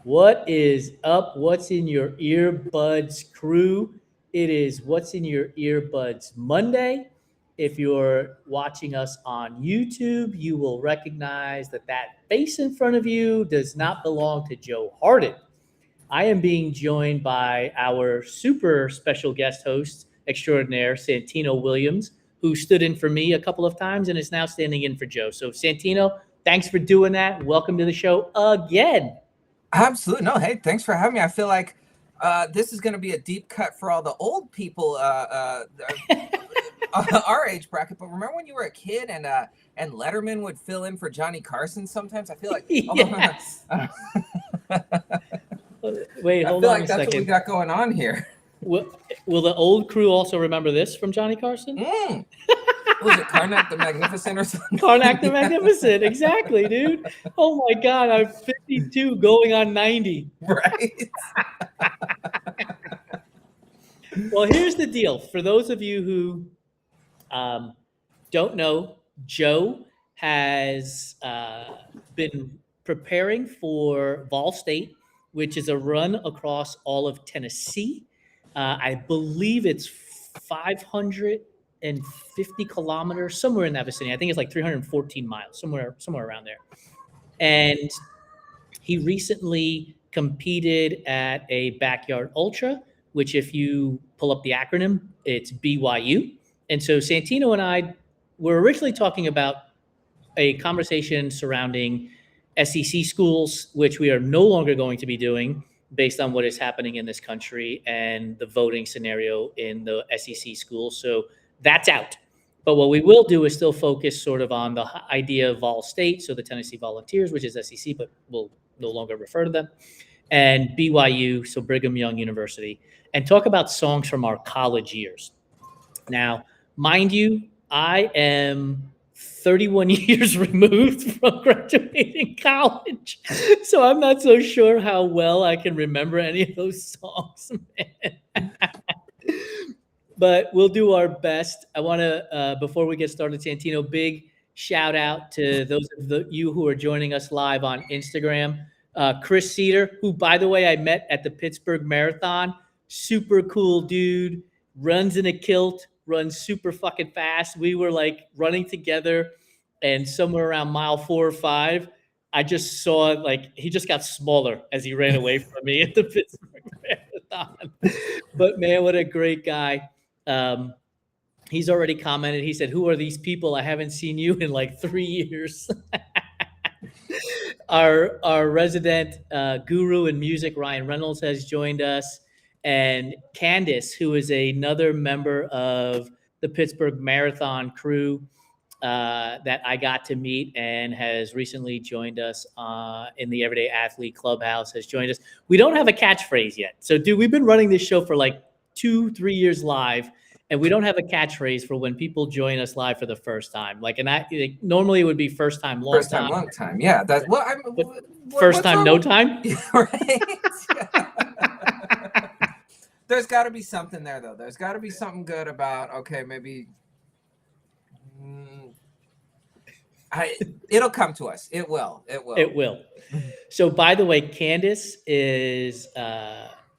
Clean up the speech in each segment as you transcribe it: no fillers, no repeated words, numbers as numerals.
What is up? What's in your earbuds, crew? It is What's in Your Earbuds Monday. If you're watching us on YouTube, you will recognize that face in front of you does not belong to Joe Hardin. I am being joined by our super special guest host extraordinaire, Santino Williams, who stood in for me a couple of times and is now standing in for Joe. So, Santino, thanks for doing that. Welcome to the show again. Absolutely. No, hey, thanks for having me. I feel like this is going to be a deep cut for all the old people our age bracket. But remember when you were a kid and Letterman would fill in for Johnny Carson sometimes? I feel like Yes. Wait, I hold feel on like a that's what we second. got going on here. Will the old crew also remember this from Johnny Carson? Was it Karnak the Magnificent or something? Karnak the Magnificent. Exactly, dude. Oh my God, I'm 52 going on 90. Right. Well, here's the deal. For those of you who don't know, Joe has been preparing for Vol State, which is a run across all of Tennessee. I believe it's 550 kilometers, somewhere in that vicinity. I think it's like 314 miles, somewhere around there. And he recently competed at a backyard ultra, which if you pull up the acronym, it's BYU. And so Santino and I were originally talking about a conversation surrounding SEC schools, which we are no longer going to be doing based on what is happening in this country and the voting scenario in the SEC schools. So that's out. But what we will do is still focus sort of on the idea of Vol State, so the Tennessee Volunteers, which is SEC, but we'll no longer refer to them, and BYU, so Brigham Young University, and talk about songs from our college years. Now, mind you, I am 31 years removed from graduating college, so I'm not so sure how well I can remember any of those songs, man. But we'll do our best. I want to, before we get started, Santino, big shout out to those of you who are joining us live on Instagram. Chris Cedar, who, by the way, I met at the Pittsburgh Marathon. Super cool dude, runs in a kilt, runs super fucking fast. We were like running together, and somewhere around mile 4 or 5, I just saw like he just got smaller as he ran away from me at the Pittsburgh Marathon. But man, what a great guy. He's already commented. He said, "Who are these people? I haven't seen you in like 3 years." Our resident guru in music, Ryan Reynolds, has joined us, and Candace, who is another member of the Pittsburgh Marathon crew that I got to meet and has recently joined us in the Everyday Athlete Clubhouse, has joined us. We don't have a catchphrase yet. So, dude, we've been running this show for like 2-3 years live, and we don't have a catchphrase for when people join us live for the first time. Like, normally it would be first time, long First time, long time. Yeah, that's first time, no time. Right. Yeah. There's got to be something there, though. There's got to be something good about, okay, maybe it'll come to us. It will. So, by the way, Candace is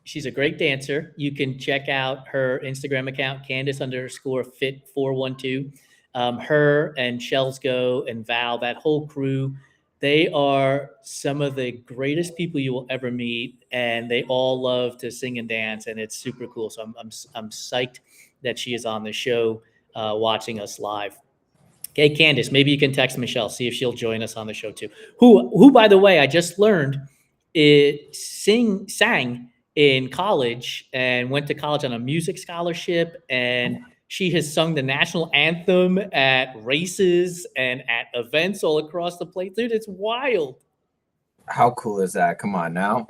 she's a great dancer. You can check out her Instagram account, Candace_fit412. Her and Shells Go and Val, that whole crew, they are some of the greatest people you will ever meet, and they all love to sing and dance, and it's super cool. So I'm psyched that she is on the show watching us live. Okay, Candace, maybe you can text Michelle, see if she'll join us on the show too. Who, by the way, I just learned sang in college and went to college on a music scholarship, and she has sung the national anthem at races and at events all across the place. Dude, it's wild. How cool is that? Come on now.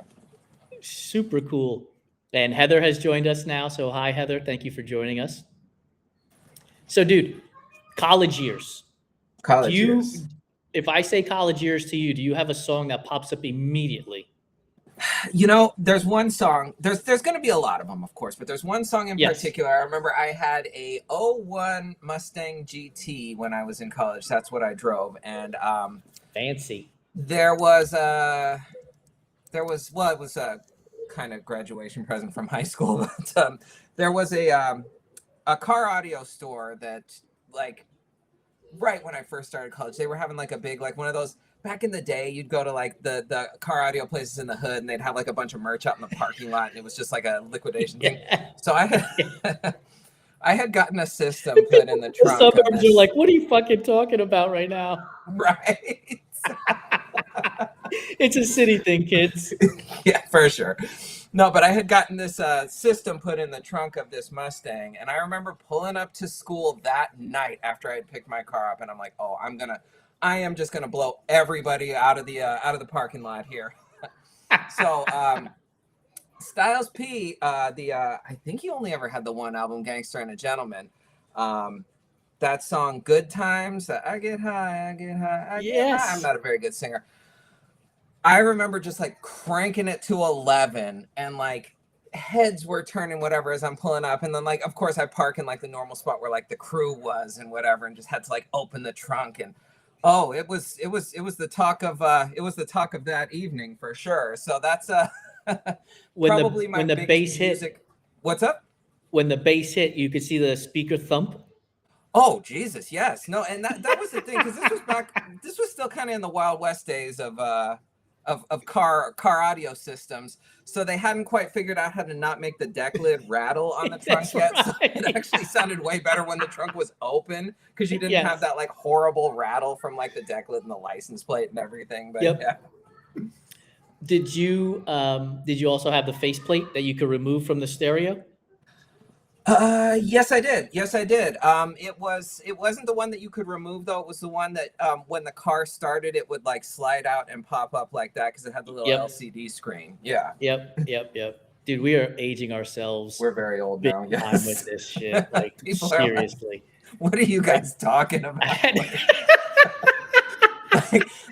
Super cool. And Heather has joined us now. So hi, Heather. Thank you for joining us. So, dude, college years. Years. If I say college years to you, do you have a song that pops up immediately? You know, there's one song. There's going to be a lot of them, of course, but there's one song in particular. I remember I had a 01 Mustang GT when I was in college. That's what I drove, and fancy. There was there was, well, it was a kind of graduation present from high school. But there was a car audio store that, like, right when I first started college, they were having like a big, like one of those, back in the day, you'd go to like the car audio places in the hood and they'd have like a bunch of merch out in the parking lot and it was just like a liquidation thing. So I had I had gotten a system put in the trunk. The suburbs are like, what are you fucking talking about right now? Right. It's a city thing, kids. Yeah, for sure. No, but I had gotten this system put in the trunk of this Mustang, and I remember pulling up to school that night after I had picked my car up, and I'm like, oh, I am just gonna blow everybody out of the parking lot here. So Styles P, I think he only ever had the one album, Gangster and a Gentleman. That song, Good Times, I get high, I get high, I get high. I'm not a very good singer. I remember just like cranking it to 11 and like heads were turning whatever as I'm pulling up. And then like, of course I park in like the normal spot where like the crew was and whatever, and just had to like open the trunk. And oh, it was the talk of that evening for sure. So that's probably my biggest bass music. Hit. What's up? When the bass hit, you could see the speaker thump. Oh, Jesus. Yes. No. And that was the thing. Cause this was still kind of in the Wild West days of car audio systems, so they hadn't quite figured out how to not make the deck lid rattle on the trunk yet. Right. So it actually sounded way better when the trunk was open because you didn't have that like horrible rattle from like the deck lid and the license plate and everything. But yeah. Did you also have the faceplate that you could remove from the stereo? Yes, I did. It wasn't the one that you could remove though. It was the one that when the car started, it would like slide out and pop up like that because it had the little LCD screen. Yeah. Yep. Dude, we are aging ourselves. We're very old now. Yes. Time with this shit. Like seriously. Like, what are you guys talking about?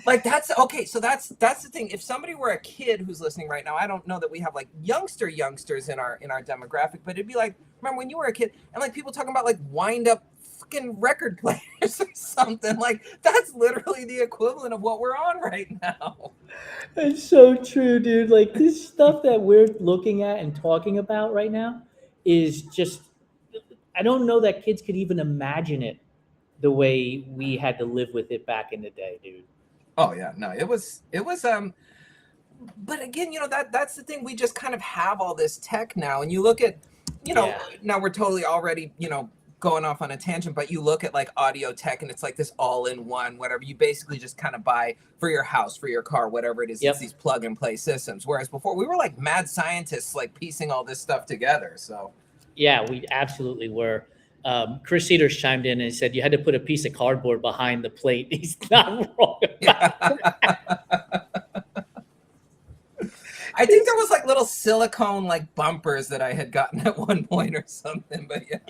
Like that's okay. So that's the thing. If somebody were a kid who's listening right now, I don't know that we have like youngsters in our demographic, but it'd be like, remember when you were a kid and like people talking about like wind up fucking record players or something. Like that's literally the equivalent of what we're on right now. It's so true, dude. Like this stuff that we're looking at and talking about right now is just, I don't know that kids could even imagine it the way we had to live with it back in the day, dude. Oh yeah, no, it was but again, you know, that's the thing. We just kind of have all this tech now, and you look at, you know, now we're totally already, you know, going off on a tangent, but you look at like audio tech and it's like this all-in-one, whatever. You basically just kind of buy for your house, for your car, whatever it is. It's these plug and play systems. Whereas before we were like mad scientists, like piecing all this stuff together. So yeah, we absolutely were. Chris Cedars chimed in and said you had to put a piece of cardboard behind the plate. He's not wrong about that. I think there was like little silicone like bumpers that I had gotten at one point or something, but yeah.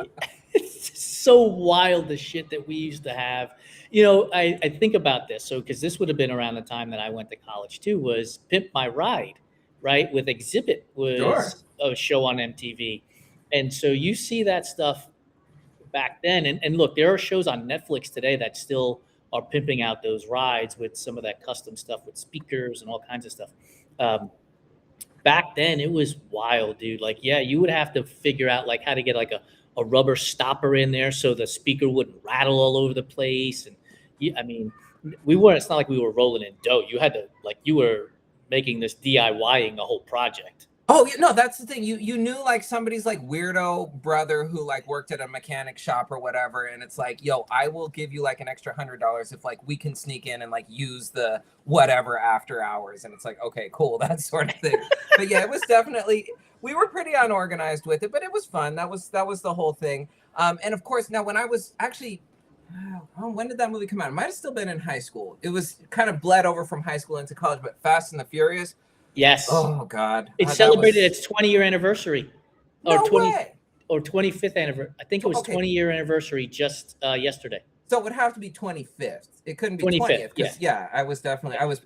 It's so wild, the shit that we used to have. You know, I think about this. So, because this would have been around the time that I went to college too, was Pimp My Ride, right? With Exhibit was a show on MTV. And so you see that stuff back then. And look, there are shows on Netflix today that still are pimping out those rides with some of that custom stuff with speakers and all kinds of stuff. Back then it was wild, dude. Like, yeah, you would have to figure out like how to get like a rubber stopper in there so the speaker wouldn't rattle all over the place. And I mean, it's not like we were rolling in dough. You had to, like, you were making this DIYing the whole project. Oh, no, that's the thing. You knew like somebody's like weirdo brother who like worked at a mechanic shop or whatever. And it's like, yo, I will give you like an extra $100 if like we can sneak in and like use the whatever after hours. And it's like, okay, cool. That sort of thing. But yeah, it was definitely, we were pretty unorganized with it, but it was fun. That was the whole thing. And of course, now when I was actually, when did that movie come out? It might have still been in high school. It was kind of bled over from high school into college, but Fast and the Furious. Yes. Oh God. It celebrated its 20-year anniversary, or no 20 way. or 25th anniversary. I think it was 20-year anniversary just yesterday. So it would have to be 25th. It couldn't be 20th. Yeah, I was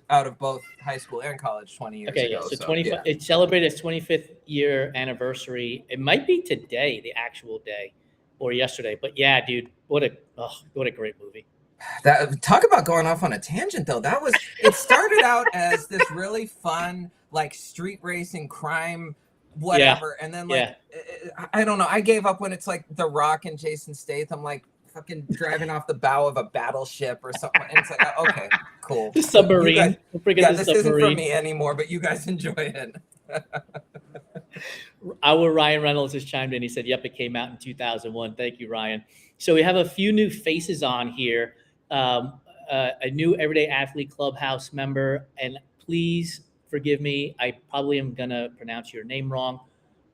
out of both high school and college 20 years ago. Okay, yeah. So 25. Yeah. It celebrated its 25th year anniversary. It might be today, the actual day, or yesterday. But yeah, dude, what a great movie. That, talk about going off on a tangent though. It started out as this really fun, like street racing, crime, whatever. And then like, Yeah. I don't know. I gave up when it's like The Rock and Jason Statham, like fucking driving off the bow of a battleship or something. And it's like, okay, cool. The submarine. You guys, Yeah, this isn't for me anymore, but you guys enjoy it. Our Ryan Reynolds has chimed in. He said, yep, it came out in 2001. Thank you, Ryan. So we have a few new faces on here. A new Everyday Athlete Clubhouse member. And please forgive me. I probably am going to pronounce your name wrong.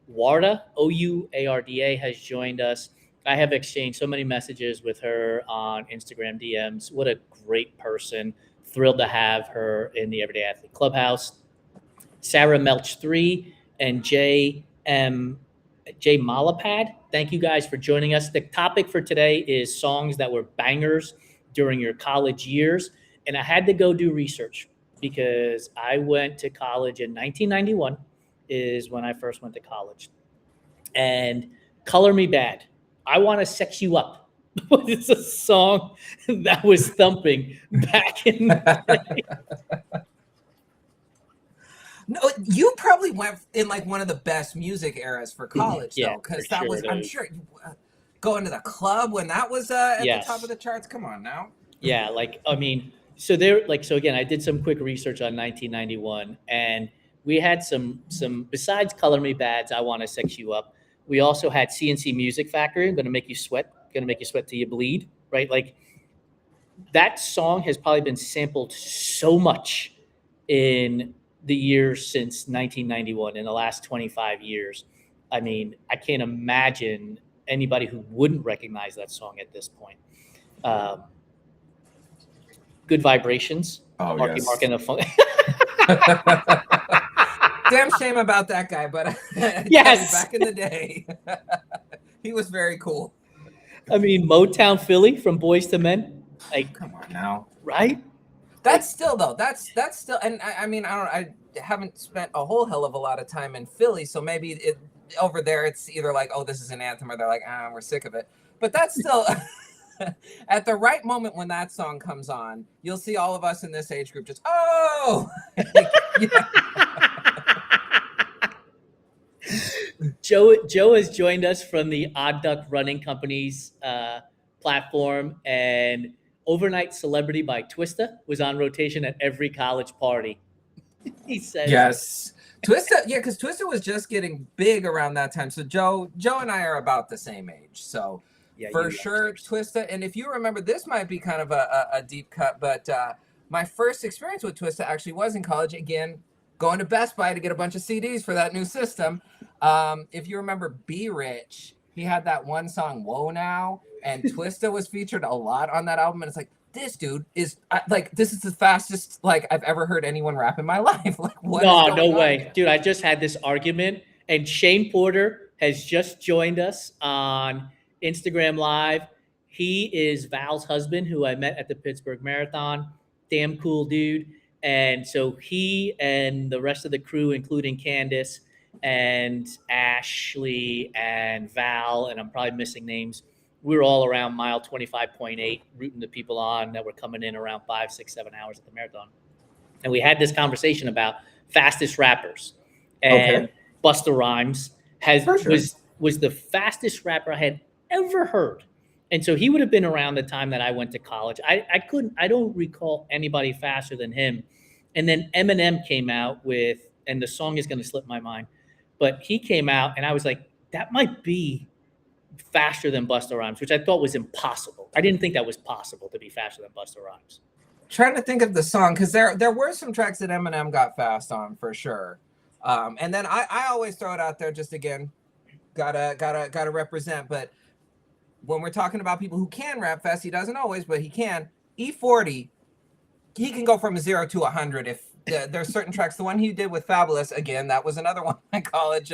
Warda, Ouarda, has joined us. I have exchanged so many messages with her on Instagram DMs. What a great person. Thrilled to have her in the Everyday Athlete Clubhouse. Sarah Melch 3 and J Malapad. Thank you guys for joining us. The topic for today is songs that were bangers during your college years. And I had to go do research because I went to college in 1991 is when I first went to college. And Color Me Bad, I Want to Sex You Up. It's a song that was thumping back in the day. No, you probably went in like one of the best music eras for college, though, because that was, I'm sure, going to the club when that was at the top of the charts. Come on now. Yeah, like, I mean, so there, like, so again, I did some quick research on 1991, and we had some besides Color Me Bad's I Want to Sex You Up, we also had CNC Music Factory, Gonna Make You Sweat Till You Bleed, right? Like, that song has probably been sampled so much in the years since 1991, in the last 25 years. I mean, I can't imagine anybody who wouldn't recognize that song at this point. Good Vibrations. Oh, Marky Mark and the Funk. Damn shame about that guy, but yes, back in the day, he was very cool. I mean, Motown Philly from Boyz II Men. Like, come on now, right? That's still though. That's still, and I mean, I haven't spent a whole hell of a lot of time in Philly, so maybe over there it's either like, oh, this is an anthem, or they're like, we're sick of it. But that's still at the right moment when that song comes on, you'll see all of us in this age group just Joe has joined us from the Odd Duck Running Company's platform, and Overnight Celebrity by Twista was on rotation at every college party. He says, yes. Twista, yeah, because Twista was just getting big around that time. So Joe and I are about the same age. So for sure, Twista. And if you remember, this might be kind of a deep cut, but my first experience with Twista actually was in college. Again, going to Best Buy to get a bunch of CDs for that new system. If you remember Be Rich, he had that one song, Whoa Now, and Twista was featured a lot on that album. And it's like, this dude is this is the fastest I've ever heard anyone rap in my life. Like, what? No way, dude. I just had this argument, and Shane Porter has just joined us on Instagram Live. He is Val's husband, who I met at the Pittsburgh Marathon. Damn cool dude. And so he and the rest of the crew, including Candace and Ashley and Val, and I'm probably missing names, we were all around mile 25.8, rooting the people on that were coming in around 5, 6, 7 hours at the marathon. And we had this conversation about fastest rappers. And Busta Rhymes was the fastest rapper I had ever heard. And so he would have been around the time that I went to college. I don't recall anybody faster than him. And then Eminem came out with, and the song is going to slip my mind, but he came out and I was like, that might be faster than Busta Rhymes, which I thought was impossible. I didn't think that was possible to be faster than Busta Rhymes. Trying to think of the song, because there were some tracks that Eminem got fast on for sure. And then I always throw it out there, just again, gotta represent. But when we're talking about people who can rap fast, he doesn't always, but he can. E40, he can go from 0 to 100 if there's certain tracks. The one he did with Fabulous, again, that was another one in college.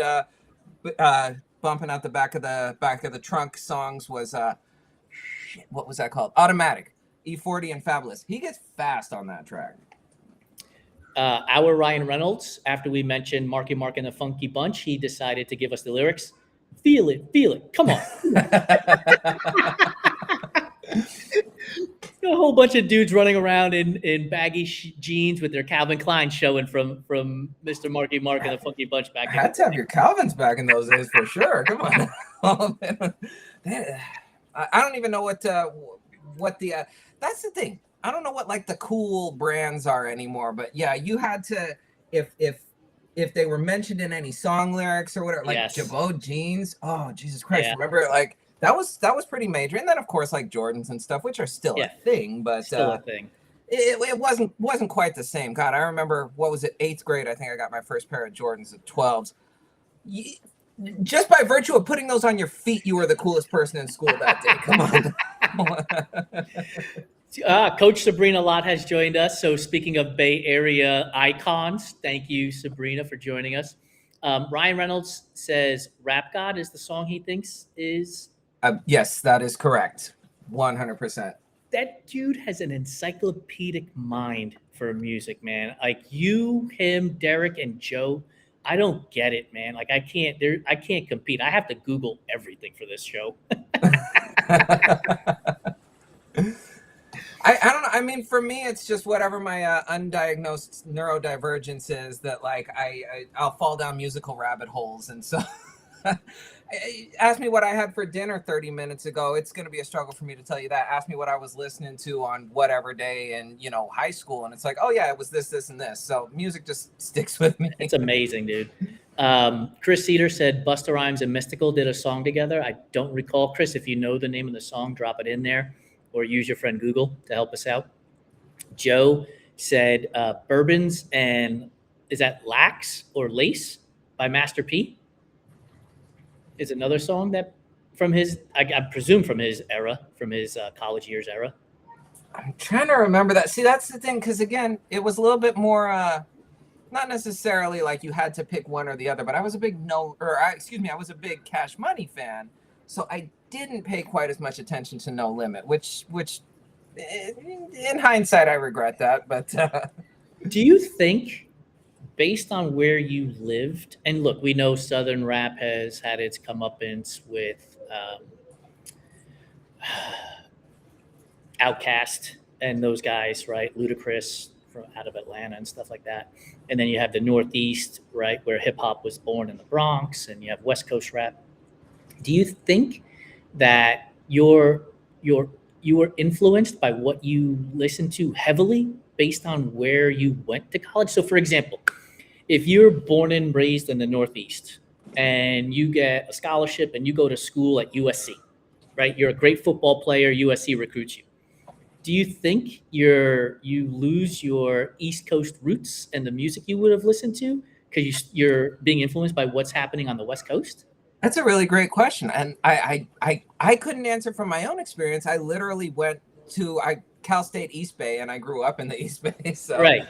Bumping out the back of the trunk songs was what was that called? Automatic. E40 and Fabulous. He gets fast on that track. Our Ryan Reynolds, after we mentioned Marky Mark and the Funky Bunch, he decided to give us the lyrics. Feel it, come on. A whole bunch of dudes running around in baggy jeans with their Calvin Klein showing from Mr. Marky Mark and the Funky Bunch back in the Had to have your Calvins back in those days for sure. Come on. I don't even know what the that's the thing. I don't know what like the cool brands are anymore, but yeah, you had to if they were mentioned in any song lyrics or whatever, like Yes. Jabot jeans. Oh, Jesus Christ. Yeah. Remember like that was pretty major. And then of course like Jordans and stuff, which are still a thing, but still a thing. It wasn't quite the same. God, I remember, what was it, 8th grade, I think I got my first pair of Jordans at 12s. Just by virtue of putting those on your feet, you were the coolest person in school that day. Come on. Coach Sabrina Lott has joined us. So speaking of Bay Area icons, thank you, Sabrina, for joining us. Ryan Reynolds says Rap God is the song he thinks is... yes, that is correct. 100%. That dude has an encyclopedic mind for music, man. Like you, him, Derek, and Joe, I don't get it, man. Like I can't compete. I have to Google everything for this show. I don't know. I mean, for me, it's just whatever my undiagnosed neurodivergence is that like I'll fall down musical rabbit holes. And so ask me what I had for dinner 30 minutes ago. It's going to be a struggle for me to tell you that. Ask me what I was listening to on whatever day in, high school. And it's like, oh yeah, it was this, this, and this. So music just sticks with me. It's amazing, dude. Chris Cedar said Busta Rhymes and Mystical did a song together. I don't recall. Chris, if you know the name of the song, drop it in there or use your friend Google to help us out. Joe said Bourbons and is that Lax or Lace by Master P? Is another song that from his, I presume from his era, from his college years era. I'm trying to remember that. See, that's the thing, because again, it was a little bit more, not necessarily like you had to pick one or the other, but I was a big I was a big Cash Money fan, so I didn't pay quite as much attention to No Limit, which in hindsight I regret that. But do you think, based on where you lived, and look, we know Southern rap has had its comeuppance with Outkast and those guys, right? Ludacris from out of Atlanta and stuff like that. And then you have the Northeast, right, where hip hop was born in the Bronx, and you have West Coast rap. Do you think that you were influenced by what you listened to heavily based on where you went to college? So, for example, if you're born and raised in the Northeast and you get a scholarship and you go to school at USC, right? You're a great football player, USC recruits you. Do you think you lose your East Coast roots and the music you would have listened to because you're being influenced by what's happening on the West Coast? That's a really great question. And I couldn't answer from my own experience. I literally went to Cal State East Bay, and I grew up in the East Bay. So, right.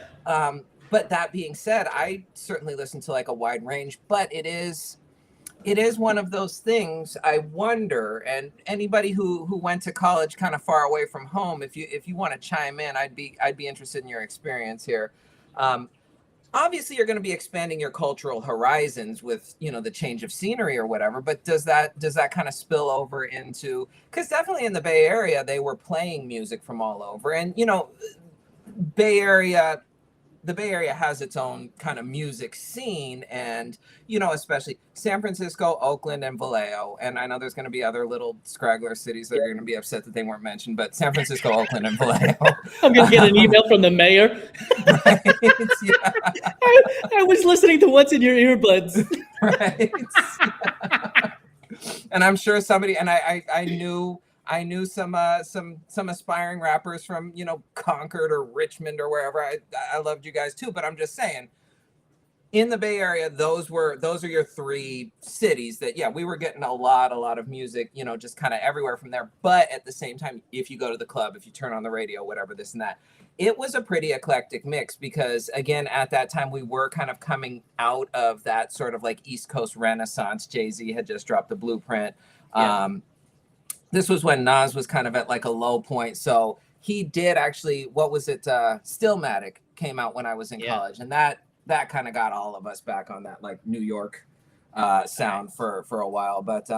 But that being said, I certainly listen to like a wide range, but it is one of those things. I wonder, and anybody who went to college kind of far away from home, if you want to chime in, I'd be interested in your experience here. Obviously you're going to be expanding your cultural horizons with, the change of scenery or whatever, but does that kind of spill over into, because definitely in the Bay Area, they were playing music from all over. And, the Bay Area has its own kind of music scene, and, especially San Francisco, Oakland, and Vallejo. And I know there's going to be other little straggler cities that are going to be upset that they weren't mentioned, but San Francisco, Oakland, and Vallejo. I'm going to get an email from the mayor. Right? Yeah. I was listening to What's in Your Earbuds. Right. And I'm sure somebody, and I knew some aspiring rappers from, Concord or Richmond or wherever. I loved you guys too, but I'm just saying, in the Bay Area, those are your three cities that, yeah, we were getting a lot of music, just kind of everywhere from there. But at the same time, if you go to the club, if you turn on the radio, whatever, this and that, it was a pretty eclectic mix because, again, at that time, we were kind of coming out of that sort of like East Coast Renaissance. Jay-Z had just dropped The Blueprint. Yeah. This was when Nas was kind of at like a low point. So he did actually, what was it? Stillmatic came out when I was in college. And that kind of got all of us back on that like New York sound for a while. But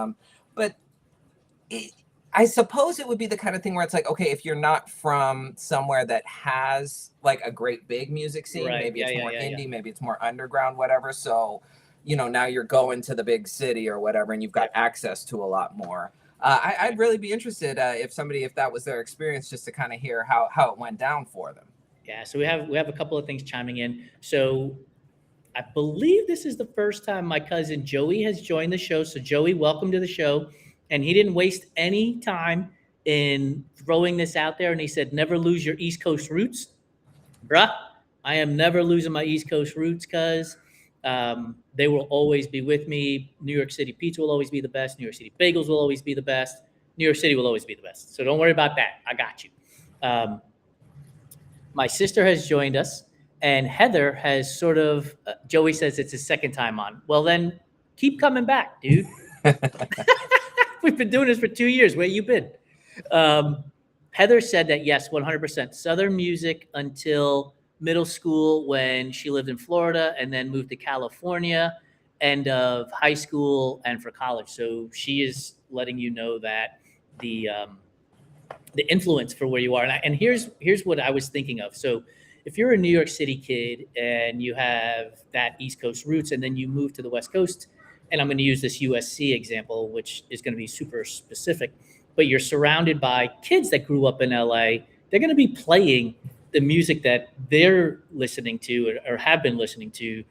I I suppose it would be the kind of thing where it's like, okay, if you're not from somewhere that has like a great big music scene, Right. maybe Yeah. it's Yeah. more Yeah. Yeah. indie, maybe it's more underground, whatever. So, now you're going to the big city or whatever, and you've got Right. access to a lot more. I'd really be interested if that was their experience, just to kind of hear how it went down for them. Yeah. So we have a couple of things chiming in. So I believe this is the first time my cousin Joey has joined the show. So Joey, welcome to the show. And he didn't waste any time in throwing this out there. And he said, never lose your East Coast roots. Bruh, I am never losing my East Coast roots, because they will always be with me. New York City pizza will always be the best. New York City bagels will always be the best. New York City will always be the best. So don't worry about that. I got you. My sister has joined us, and Heather has sort of, Joey says it's his second time on. Well, then keep coming back, dude. We've been doing this for 2 years. Where you been? Heather said that, yes, 100% Southern music until middle school, when she lived in Florida and then moved to California, end of high school and for college. So she is letting you know that the influence for where you are. And here's what I was thinking of. So if you're a New York City kid and you have that East Coast roots, and then you move to the West Coast, and I'm going to use this USC example, which is going to be super specific, but you're surrounded by kids that grew up in LA, they're going to be playing the music that they're listening to or have been listening to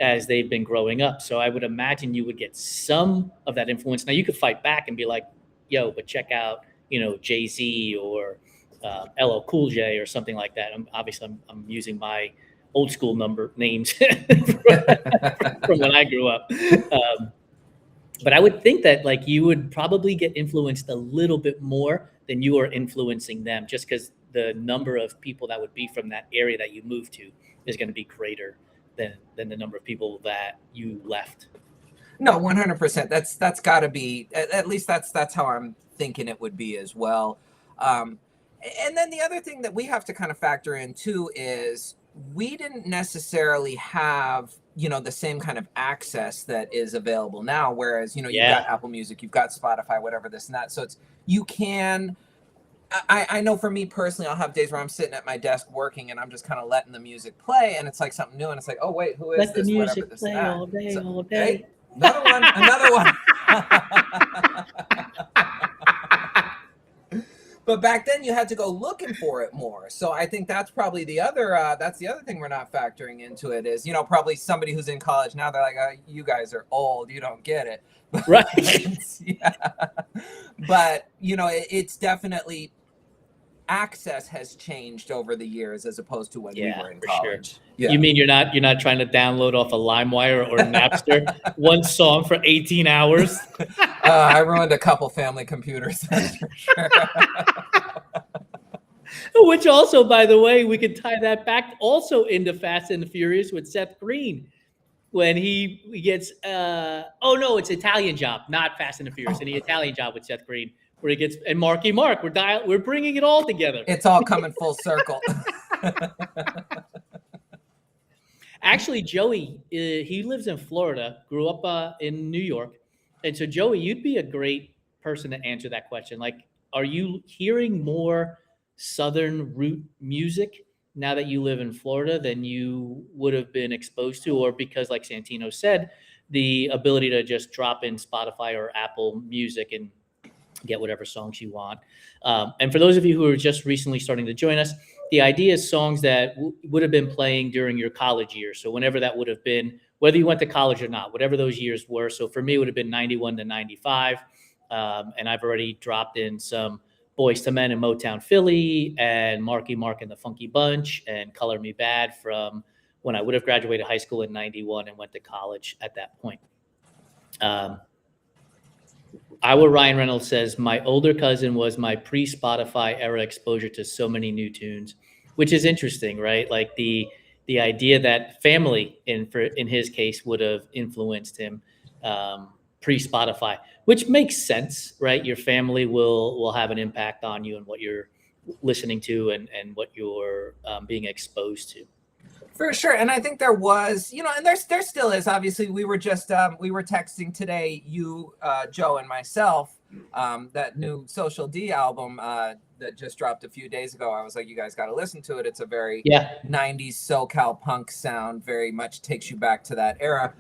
as they've been growing up. So I would imagine you would get some of that influence. Now you could fight back and be like, yo, but check out, Jay-Z or LL Cool J or something like that. I'm using my old school number names from when I grew up. But I would think that like you would probably get influenced a little bit more than you are influencing them, just because the number of people that would be from that area that you moved to is going to be greater than the number of people that you left. No, 100%. That's got to be, at least that's how I'm thinking it would be as well. And then the other thing that we have to kind of factor in too is we didn't necessarily have, the same kind of access that is available now. Whereas, you've got Apple Music, you've got Spotify, whatever, this and that. So I know for me personally, I'll have days where I'm sitting at my desk working and I'm just kind of letting the music play, and it's like something new, and it's like, oh wait, who is Let this? the Whatever, music this play and that. all day, So, all day. Hey, another one. But back then you had to go looking for it more. So I think that's probably the other thing we're not factoring into it is, probably somebody who's in college now, they're like, you guys are old, you don't get it. Right. Yeah. But, it's definitely, access has changed over the years as opposed to when we were in college. Sure. Yeah. You mean you're not trying to download off a LimeWire or Napster one song for 18 hours? I ruined a couple family computers, that's for sure. Which also, by the way, we could tie that back also into Fast and the Furious with Seth Green, when he gets it's Italian Job, not Fast and the Furious, and the Italian Job with Seth Green, where he gets, and Marky Mark, we're bringing it all together. It's all coming full circle. Actually, Joey, he lives in Florida, grew up in New York. And so, Joey, you'd be a great person to answer that question. Like, are you hearing more Southern root music now that you live in Florida than you would have been exposed to? Or because, like Santino said, the ability to just drop in Spotify or Apple Music and get whatever songs you want. And for those of you who are just recently starting to join us, the idea is songs that would have been playing during your college years. So whenever that would have been, whether you went to college or not, whatever those years were. So for me, it would have been 91 to 95. And I've already dropped in some Boyz II Men and Motown Philly, and Marky Mark and the Funky Bunch, and Color Me Bad from when I would have graduated high school in 91 and went to college at that point. Our Ryan Reynolds says, my older cousin was my pre-Spotify era exposure to so many new tunes, which is interesting, right? Like the idea that family, in his case, would have influenced him pre-Spotify, which makes sense, right? Your family will have an impact on you and what you're listening to and what you're being exposed to. For sure. And I think there was, and there still is. Obviously, we were just we were texting today, you, Joe, and myself, that new Social D album that just dropped a few days ago. I was like, you guys got to listen to it. It's a very 90s SoCal punk sound, very much takes you back to that era.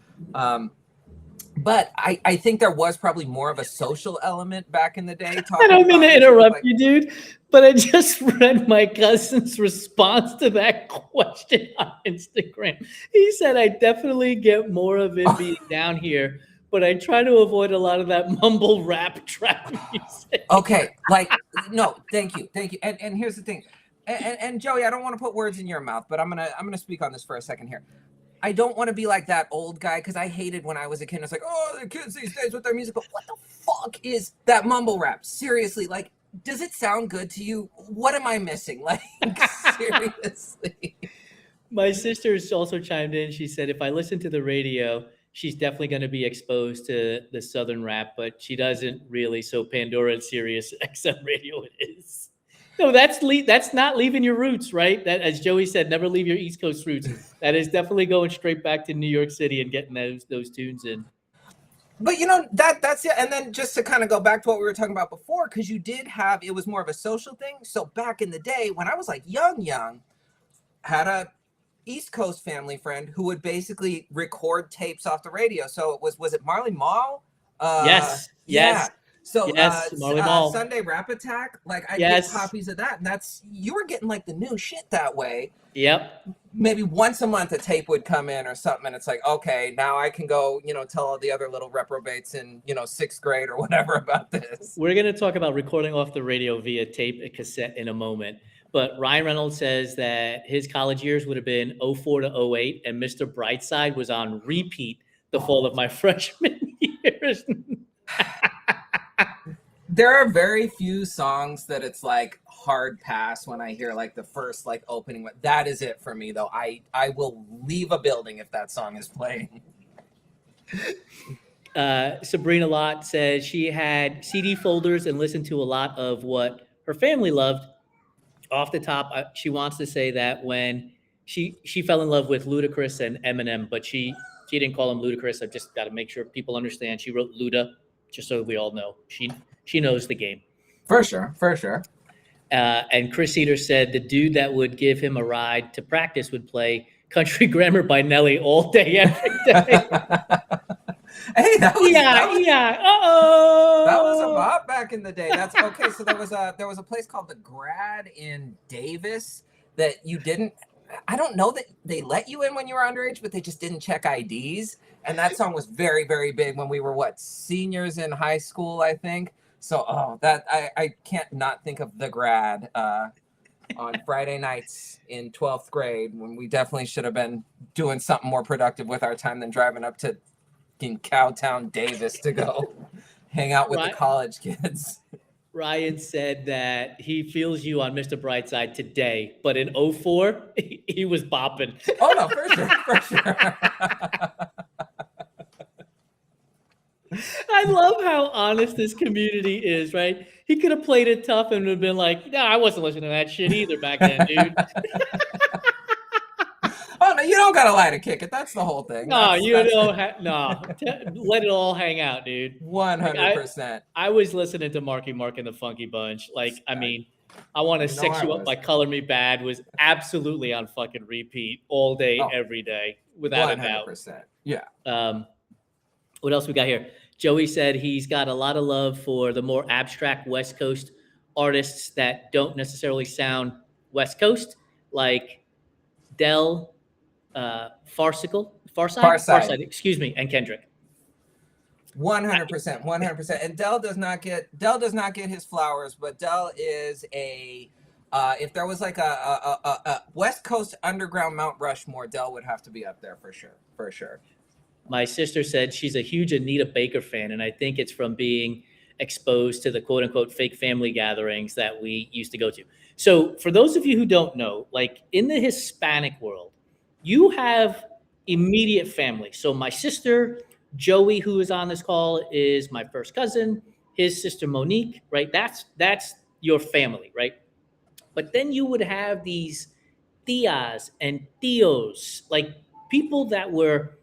But I think there was probably more of a social element back in the day. I don't mean to interrupt you, dude, but I just read my cousin's response to that question on Instagram. He said, I definitely get more of it being down here, but I try to avoid a lot of that mumble rap trap music. Okay, no, thank you. And here's the thing, and Joey, I don't want to put words in your mouth, but I'm gonna speak on this for a second here. I don't want to be like that old guy, because I hated when I was a kid. It's like, oh, the kids these days with their music. But what the fuck is that mumble rap? Seriously, does it sound good to you? What am I missing? Seriously. My sister's also chimed in. She said, if I listen to the radio, she's definitely going to be exposed to the Southern rap, but she doesn't really. So Pandora and Sirius XM radio it is. No, that's not leaving your roots, right? That, as Joey said, never leave your East Coast roots. That is definitely going straight back to New York City and getting those tunes in. But that's it. And then just to kind of go back to what we were talking about before, because you did have, it was more of a social thing. So back in the day when I was like young, had a East Coast family friend who would basically record tapes off the radio. So it was it Marley Marl? Yes. Yeah. So Marley Marl. Sunday Rap Attack, I get copies of that, and you were getting the new shit that way. Yep. Maybe once a month a tape would come in or something, and it's like, okay, now I can go, tell all the other little reprobates in, 6th grade or whatever about this. We're going to talk about recording off the radio via tape and cassette in a moment. But Ryan Reynolds says that his college years would have been 04 to 08, and Mr. Brightside was on repeat the fall of my freshman years. There are very few songs that it's hard pass when I hear the first opening. That is it for me, though. I will leave a building if that song is playing. Sabrina Lott says she had CD folders and listened to a lot of what her family loved. Off the top, she wants to say that when she fell in love with Ludacris and Eminem, but she didn't call him Ludacris. I've just got to make sure people understand. She wrote Luda, just so we all know. She knows the game. For sure. And Chris Eater said the dude that would give him a ride to practice would play Country Grammar by Nelly all day, every day. Hey, that was That was a bop back in the day. That's okay. So there was a place called the Grad in Davis that you didn't. I don't know that they let you in when you were underage, but they just didn't check IDs. And that song was very, very big when we were seniors in high school, I think. So, I can't not think of the Grad on Friday nights in 12th grade, when we definitely should have been doing something more productive with our time than driving up to Cowtown, Davis to go hang out with the college kids. Ryan said that he feels you on Mr. Brightside today, but in 04, he was bopping. Oh, no, for sure. I love how honest this community is, right? He could have played it tough and would have been like, no, I wasn't listening to that shit either back then, dude. Oh, no, you don't got to lie to kick it. That's the whole thing. No, let it all hang out, dude. 100%. I was listening to Marky Mark and the Funky Bunch. I want to sex you up by Color Me Bad was absolutely on fucking repeat all day, every day, without 100%. A doubt. 100%. Yeah. What else we got here? Joey said he's got a lot of love for the more abstract West Coast artists that don't necessarily sound West Coast, like Del, Farside, excuse me, and Kendrick. 100%. And Del does not get his flowers, but Del is if there was a West Coast underground Mount Rushmore, Del would have to be up there for sure. My sister said she's a huge Anita Baker fan, and I think it's from being exposed to the quote-unquote fake family gatherings that we used to go to. So for those of you who don't know, in the Hispanic world, you have immediate family. So my sister, Joey, who is on this call, is my first cousin. His sister, Monique, right? That's your family, right? But then you would have these tias and tios, like people that were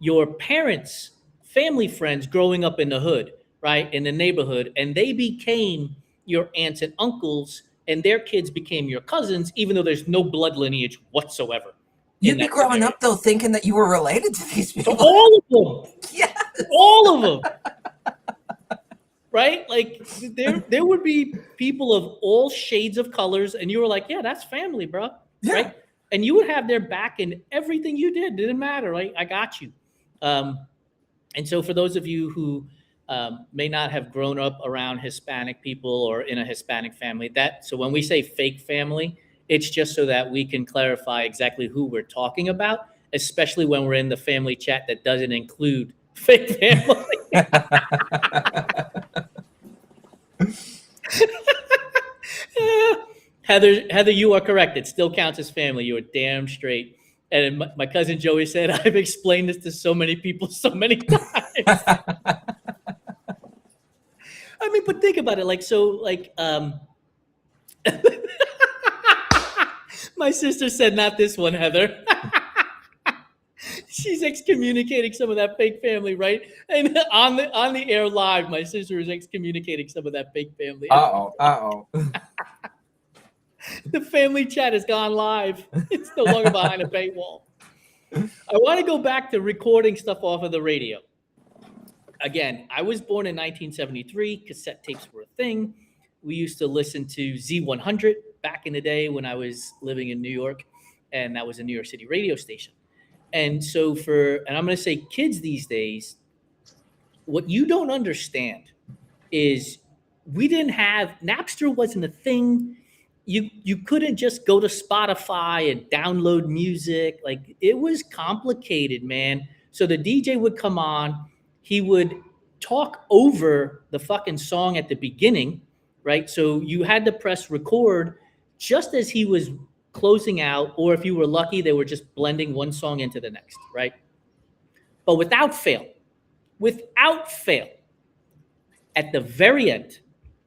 your parents' family friends growing up in the hood, right, in the neighborhood, and they became your aunts and uncles, and their kids became your cousins, even though there's no blood lineage whatsoever in You'd be that growing scenario. up though thinking that you were related to these So people. all of them, Yes. all of them, right? Like there would be people of all shades of colors, and you were like, yeah, that's family, bro, Yeah. right? And you would have their back in everything you did. Didn't matter, right? I got you. And so, for those of you who may not have grown up around Hispanic people or in a Hispanic family, that so when we say fake family, it's just so that we can clarify exactly who we're talking about, especially when we're in the family chat that doesn't include fake family. Heather, you are correct. It still counts as family. You are damn straight. And my cousin Joey said, I've explained this to so many people so many times. I mean, but think about it. My sister said, not this one, Heather. She's excommunicating some of that fake family, right? And on the air live, my sister is excommunicating some of that fake family. Uh-oh. The family chat has gone live. It's no longer behind a paywall. I want to go back to recording stuff off of the radio. Again, I was born in 1973. Cassette tapes were a thing. We used to listen to Z100 back in the day when I was living in New York, and that was a New York City radio station. And so and I'm going to say kids these days, what you don't understand is we didn't have, Napster wasn't a thing. You couldn't just go to Spotify and download music. Like, it was complicated, man. So the DJ would come on, he would talk over the fucking song at the beginning, right? So you had to press record just as he was closing out, or if you were lucky, they were just blending one song into the next, right? But without fail, at the very end,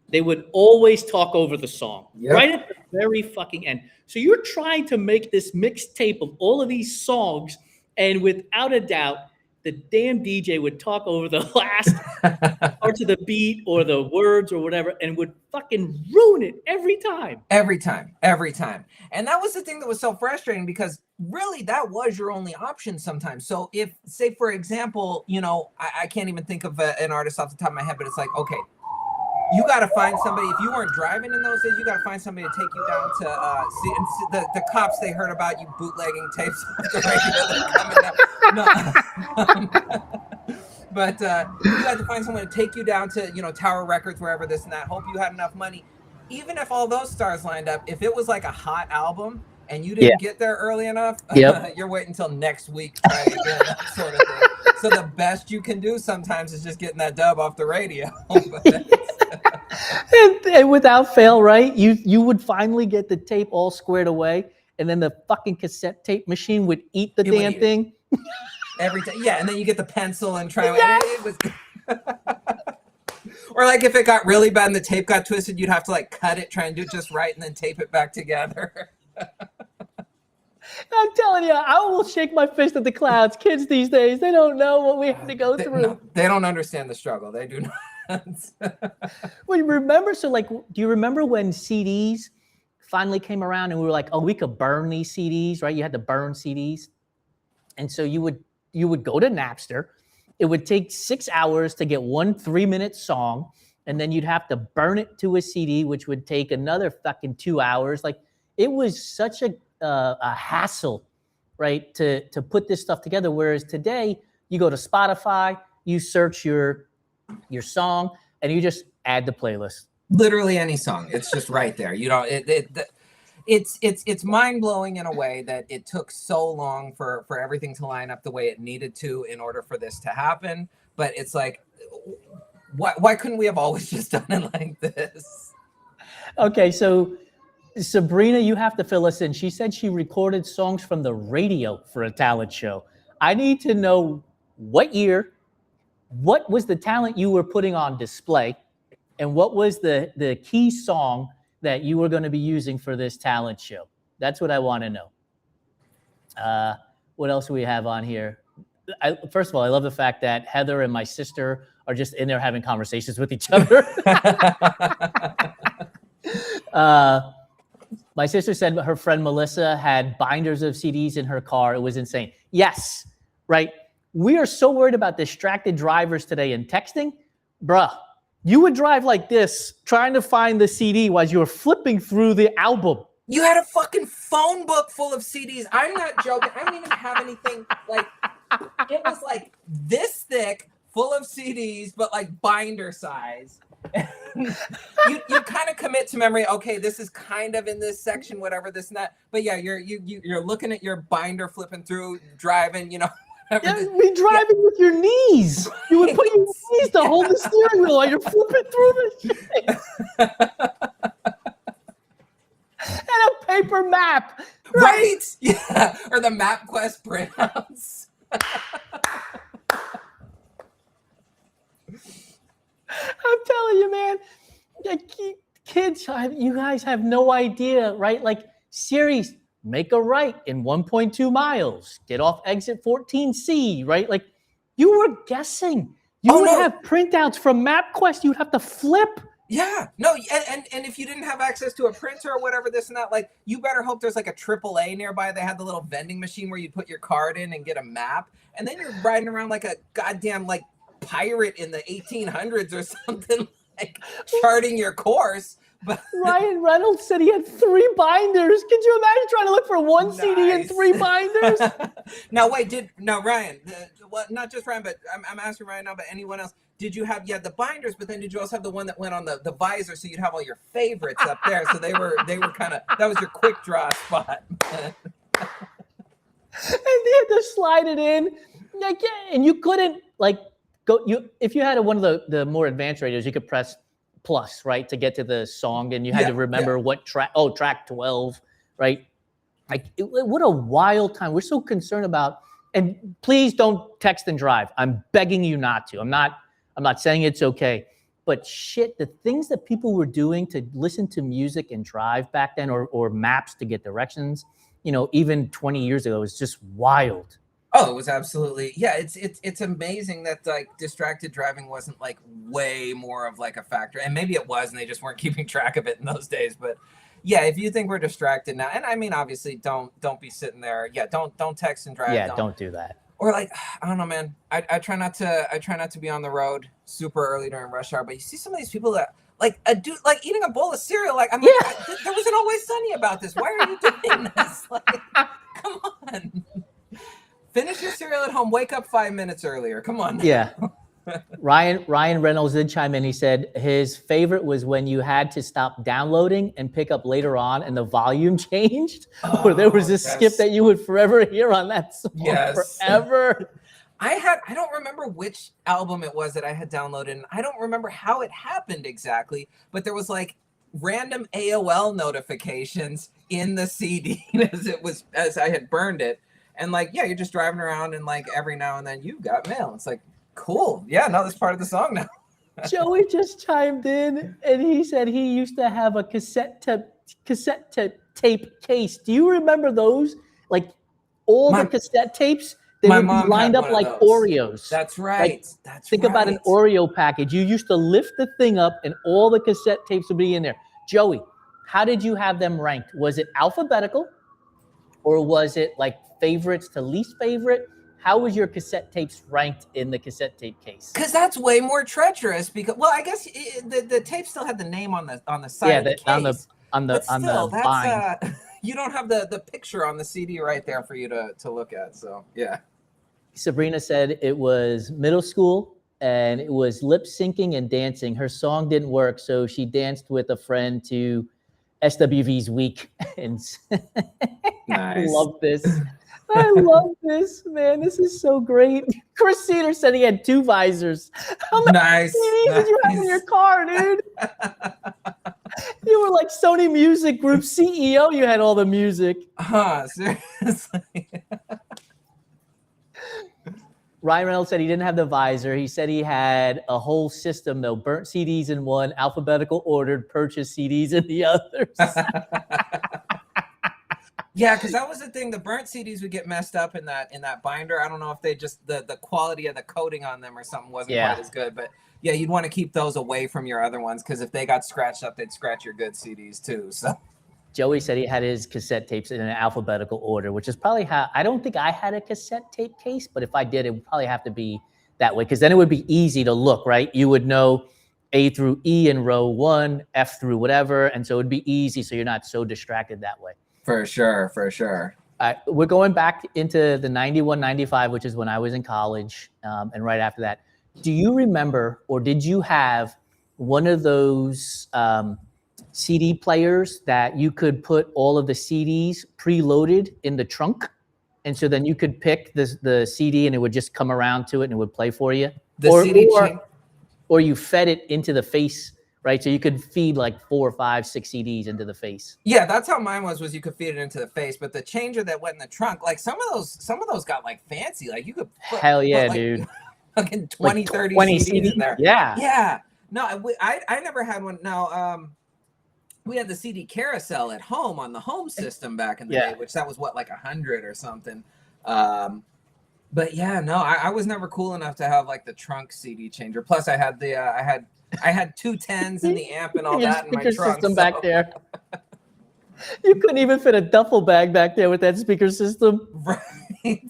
they would always talk over the song, right at the very fucking end. So you're trying to make this mixtape of all of these songs, and without a doubt, the damn DJ would talk over the last parts of the beat or the words or whatever, and would fucking ruin it every time. Every time. And that was the thing that was so frustrating, because really that was your only option sometimes. So if, say, for example, I can't even think of an artist off the top of my head, but it's like, okay, you got to find somebody. If you weren't driving in those days, you got to find somebody to take you down to see the cops. They heard about you bootlegging tapes off the radio. Coming up. No. But you had to find someone to take you down to, Tower Records, wherever, this and that. Hope you had enough money. Even if all those stars lined up, if it was like a hot album and you didn't get there early enough, you're waiting until next week to try it again, that sort of thing. So the best you can do sometimes is just getting that dub off the radio. And without fail, right? You would finally get the tape all squared away, and then the fucking cassette tape machine would eat the damn thing. Every time, yeah, and then you get the pencil and try. It was, or like if it got really bad and the tape got twisted, you'd have to like cut it, try and do it just right, and then tape it back together. I'm telling you, I will shake my fist at the clouds. Kids these days, they don't know what we have to go through. No, they don't understand the struggle. They do not. Well, you remember? So, like, do you remember when CDs finally came around and we were like, oh, we could burn these CDs, right? You had to burn CDs. And so you would go to Napster. It would take 6 hours to get 1 3-minute song. And then you'd have to burn it to a CD, which would take another fucking 2 hours. Like, it was such a hassle, right, to put this stuff together. Whereas today, you go to Spotify, you search your song, and you just add the playlist. Literally any song, it's just right there. It's mind-blowing in a way that it took so long for everything to line up the way it needed to in order for this to happen. But it's like, why couldn't we have always just done it like this? Okay, so Sabrina, you have to fill us in. She said she recorded songs from the radio for a talent show. I need to know what year, what was the talent you were putting on display, and what was the key song that you were going to be using for this talent show? That's what I want to know. What else do we have on here? First of all, I love the fact that Heather and my sister are just in there having conversations with each other. My sister said her friend Melissa had binders of CDs in her car. It was insane. Yes, right? We are so worried about distracted drivers today and texting. Bruh, you would drive like this, trying to find the CD while you were flipping through the album. You had a fucking phone book full of CDs. I'm not joking. I didn't even have anything like, it was like this thick, full of CDs, but like binder size. you kind of commit to memory. Okay, this is kind of in this section, whatever, this and that. But yeah, you're looking at your binder, flipping through, driving. You know, yeah, be driving with your knees. You would put your knees to hold the steering wheel while you're flipping through the shit. And a paper map, right? Yeah, or the MapQuest printouts. I'm telling you, man, kids, you guys have no idea, right? Like, Siri, make a right in 1.2 miles, get off exit 14C, right? Like, you were guessing. You would have printouts from MapQuest. You'd have to flip. Yeah, no, and if you didn't have access to a printer or whatever, this and that, like, you better hope there's like a AAA nearby. They had the little vending machine where you put your card in and get a map, and then you're riding around like a goddamn like pirate in the 1800s or something, like charting your course. But Ryan Reynolds said he had 3 binders. Could you imagine trying to look for one CD and 3 binders? Now wait, Ryan? Well, not just Ryan, but I'm asking Ryan now, but anyone else? Did you have the binders, but then did you also have the one that went on the visor, so you'd have all your favorites up there? So they were kind of, that was your quick draw spot. And they had to slide it in, like, and you couldn't like go. If you had one of the more advanced radios, you could press plus, right, to get to the song, and you had to remember what track. Oh, track 12, right? Like, what a wild time. We're so concerned about. And please don't text and drive. I'm begging you not to. I'm not saying it's okay, but shit, the things that people were doing to listen to music and drive back then, or maps to get directions, you know, even 20 years ago, was just wild. Oh, it was absolutely, yeah. It's amazing that like distracted driving wasn't like way more of like a factor, and maybe it was, and they just weren't keeping track of it in those days. But yeah, if you think we're distracted now, and I mean, obviously, don't be sitting there. Yeah, don't text and drive. Yeah, don't do that. Or like, I don't know, man. I try not to be on the road super early during rush hour. But you see some of these people that like a dude like eating a bowl of cereal. Like, I'm like, there was an Always Sunny about this. Why are you doing this? Like, come on. Finish your cereal at home. Wake up 5 minutes earlier. Come on. Yeah. Ryan Reynolds did chime in. He said his favorite was when you had to stop downloading and pick up later on, and the volume changed, or there was a skip that you would forever hear on that song forever. I don't remember which album it was that I had downloaded, and I don't remember how it happened exactly, but there was like random AOL notifications in the CD as I had burned it. And like, yeah, you're just driving around, and like every now and then you got mail. It's like, cool. Yeah, no, that's part of the song now. Joey just chimed in, and he said he used to have a cassette tape case. Do you remember those? Like all the cassette tapes, they would be lined up like Oreos. That's right. Like, think about an Oreo package. You used to lift the thing up, and all the cassette tapes would be in there. Joey, how did you have them ranked? Was it alphabetical, or was it like favorites to least favorite? How was your cassette tapes ranked in the cassette tape case? Because that's way more treacherous. Because, well, I guess the tape still had the name on the side of the case. on the bind. You don't have the picture on the CD right there for you to look at. So yeah. Sabrina said it was middle school, and it was lip syncing and dancing. Her song didn't work, so she danced with a friend to SWV's Week. And nice. I love this. I love this, man. This is so great. Chris Cedar said he had 2 visors. How many CDs did you have in your car, dude? You were like Sony Music Group CEO. You had all the music. Seriously. Ryan Reynolds said he didn't have the visor. He said he had a whole system, though. Burnt CDs in one, alphabetical ordered, purchased CDs in the others. Yeah, because that was the thing. The burnt CDs would get messed up in that binder. I don't know if they just the quality of the coating on them or something wasn't quite as good. But yeah, you'd want to keep those away from your other ones because if they got scratched up, they'd scratch your good CDs too. So Joey said he had his cassette tapes in an alphabetical order, which is probably how, I don't think I had a cassette tape case, but if I did, it would probably have to be that way because then it would be easy to look, right? You would know A through E in row 1, F through whatever. And so it'd be easy so you're not so distracted that way. For sure, for sure. We're going back into the 91, 95, which is when I was in college, and right after that. Do you remember, or did you have one of those CD players that you could put all of the CDs preloaded in the trunk? And so then you could pick the CD and it would just come around to it and it would play for you? Or you fed it into the face, right? So you could feed like 4, 5, 6 CDs into the face. Yeah, that's how mine was you could feed it into the face. But the changer that went in the trunk, like some of those got like fancy. Like you could put, hell yeah, put, like, dude. Fucking 20, like 30 CDs in there. Yeah. Yeah. No, I never had one. No, we had the CD carousel at home on the home system back in the day, which that was what, like 100 or something. But yeah, no, I was never cool enough to have like the trunk CD changer. Plus, I had the I had 2 10s and the amp and all that in my trunk. System back there. You couldn't even fit a duffel bag back there with that speaker system. Right.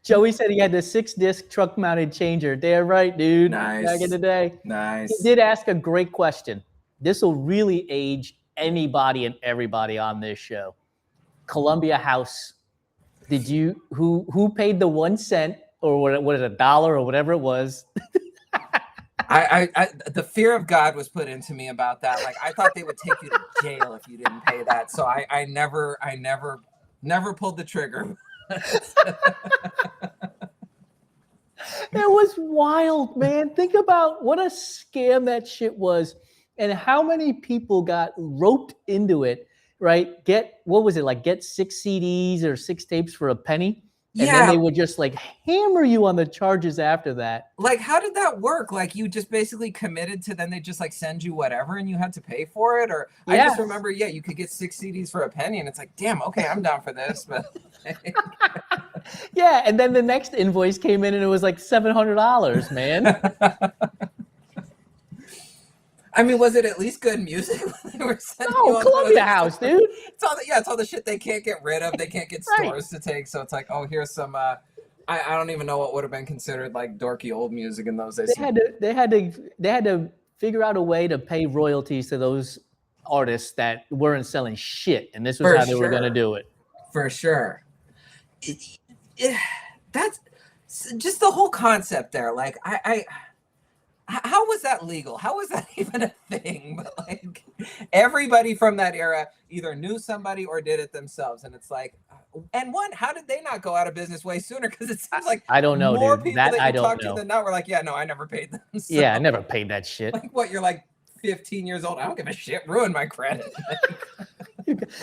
Joey said he had the 6-disc trunk-mounted changer. Damn right, dude. Nice. Back in the day. Nice. He did ask a great question. This will really age anybody and everybody on this show. Columbia House. Did you who paid the 1 cent or what is it, $1 or whatever it was? I the fear of God was put into me about that. Like I thought they would take you to jail if you didn't pay that. So I never pulled the trigger. It was wild, man. Think about what a scam that shit was and how many people got roped into it, right? Get 6 CDs or 6 tapes for a penny? And then they would just like hammer you on the charges after that. Like, how did that work? Like you just basically committed to then they just like send you whatever and you had to pay for it? Or I just remember, you could get 6 CDs for a penny and it's like, damn, okay, I'm down for this. But yeah, and then the next invoice came in and it was like $700, man. I mean, was it at least good music? They were no, Columbia House, dude. It's all the shit they can't get rid of. They can't get stores to take. So it's like, oh, here's some. I don't even know what would have been considered like dorky old music in those days. They had to figure out a way to pay royalties to those artists that weren't selling shit, and this was how they were going to do it. For sure. That's just the whole concept there. Like how was that legal? How was that even a thing? But like everybody from that era either knew somebody or did it themselves. And it's like, and how did they not go out of business way sooner? Because it seems like I don't know, more dude. people that you talk to than now were like, yeah, no, I never paid them. So, yeah, I never paid that shit. Like what? You're like 15 years old. I don't give a shit. Ruin my credit.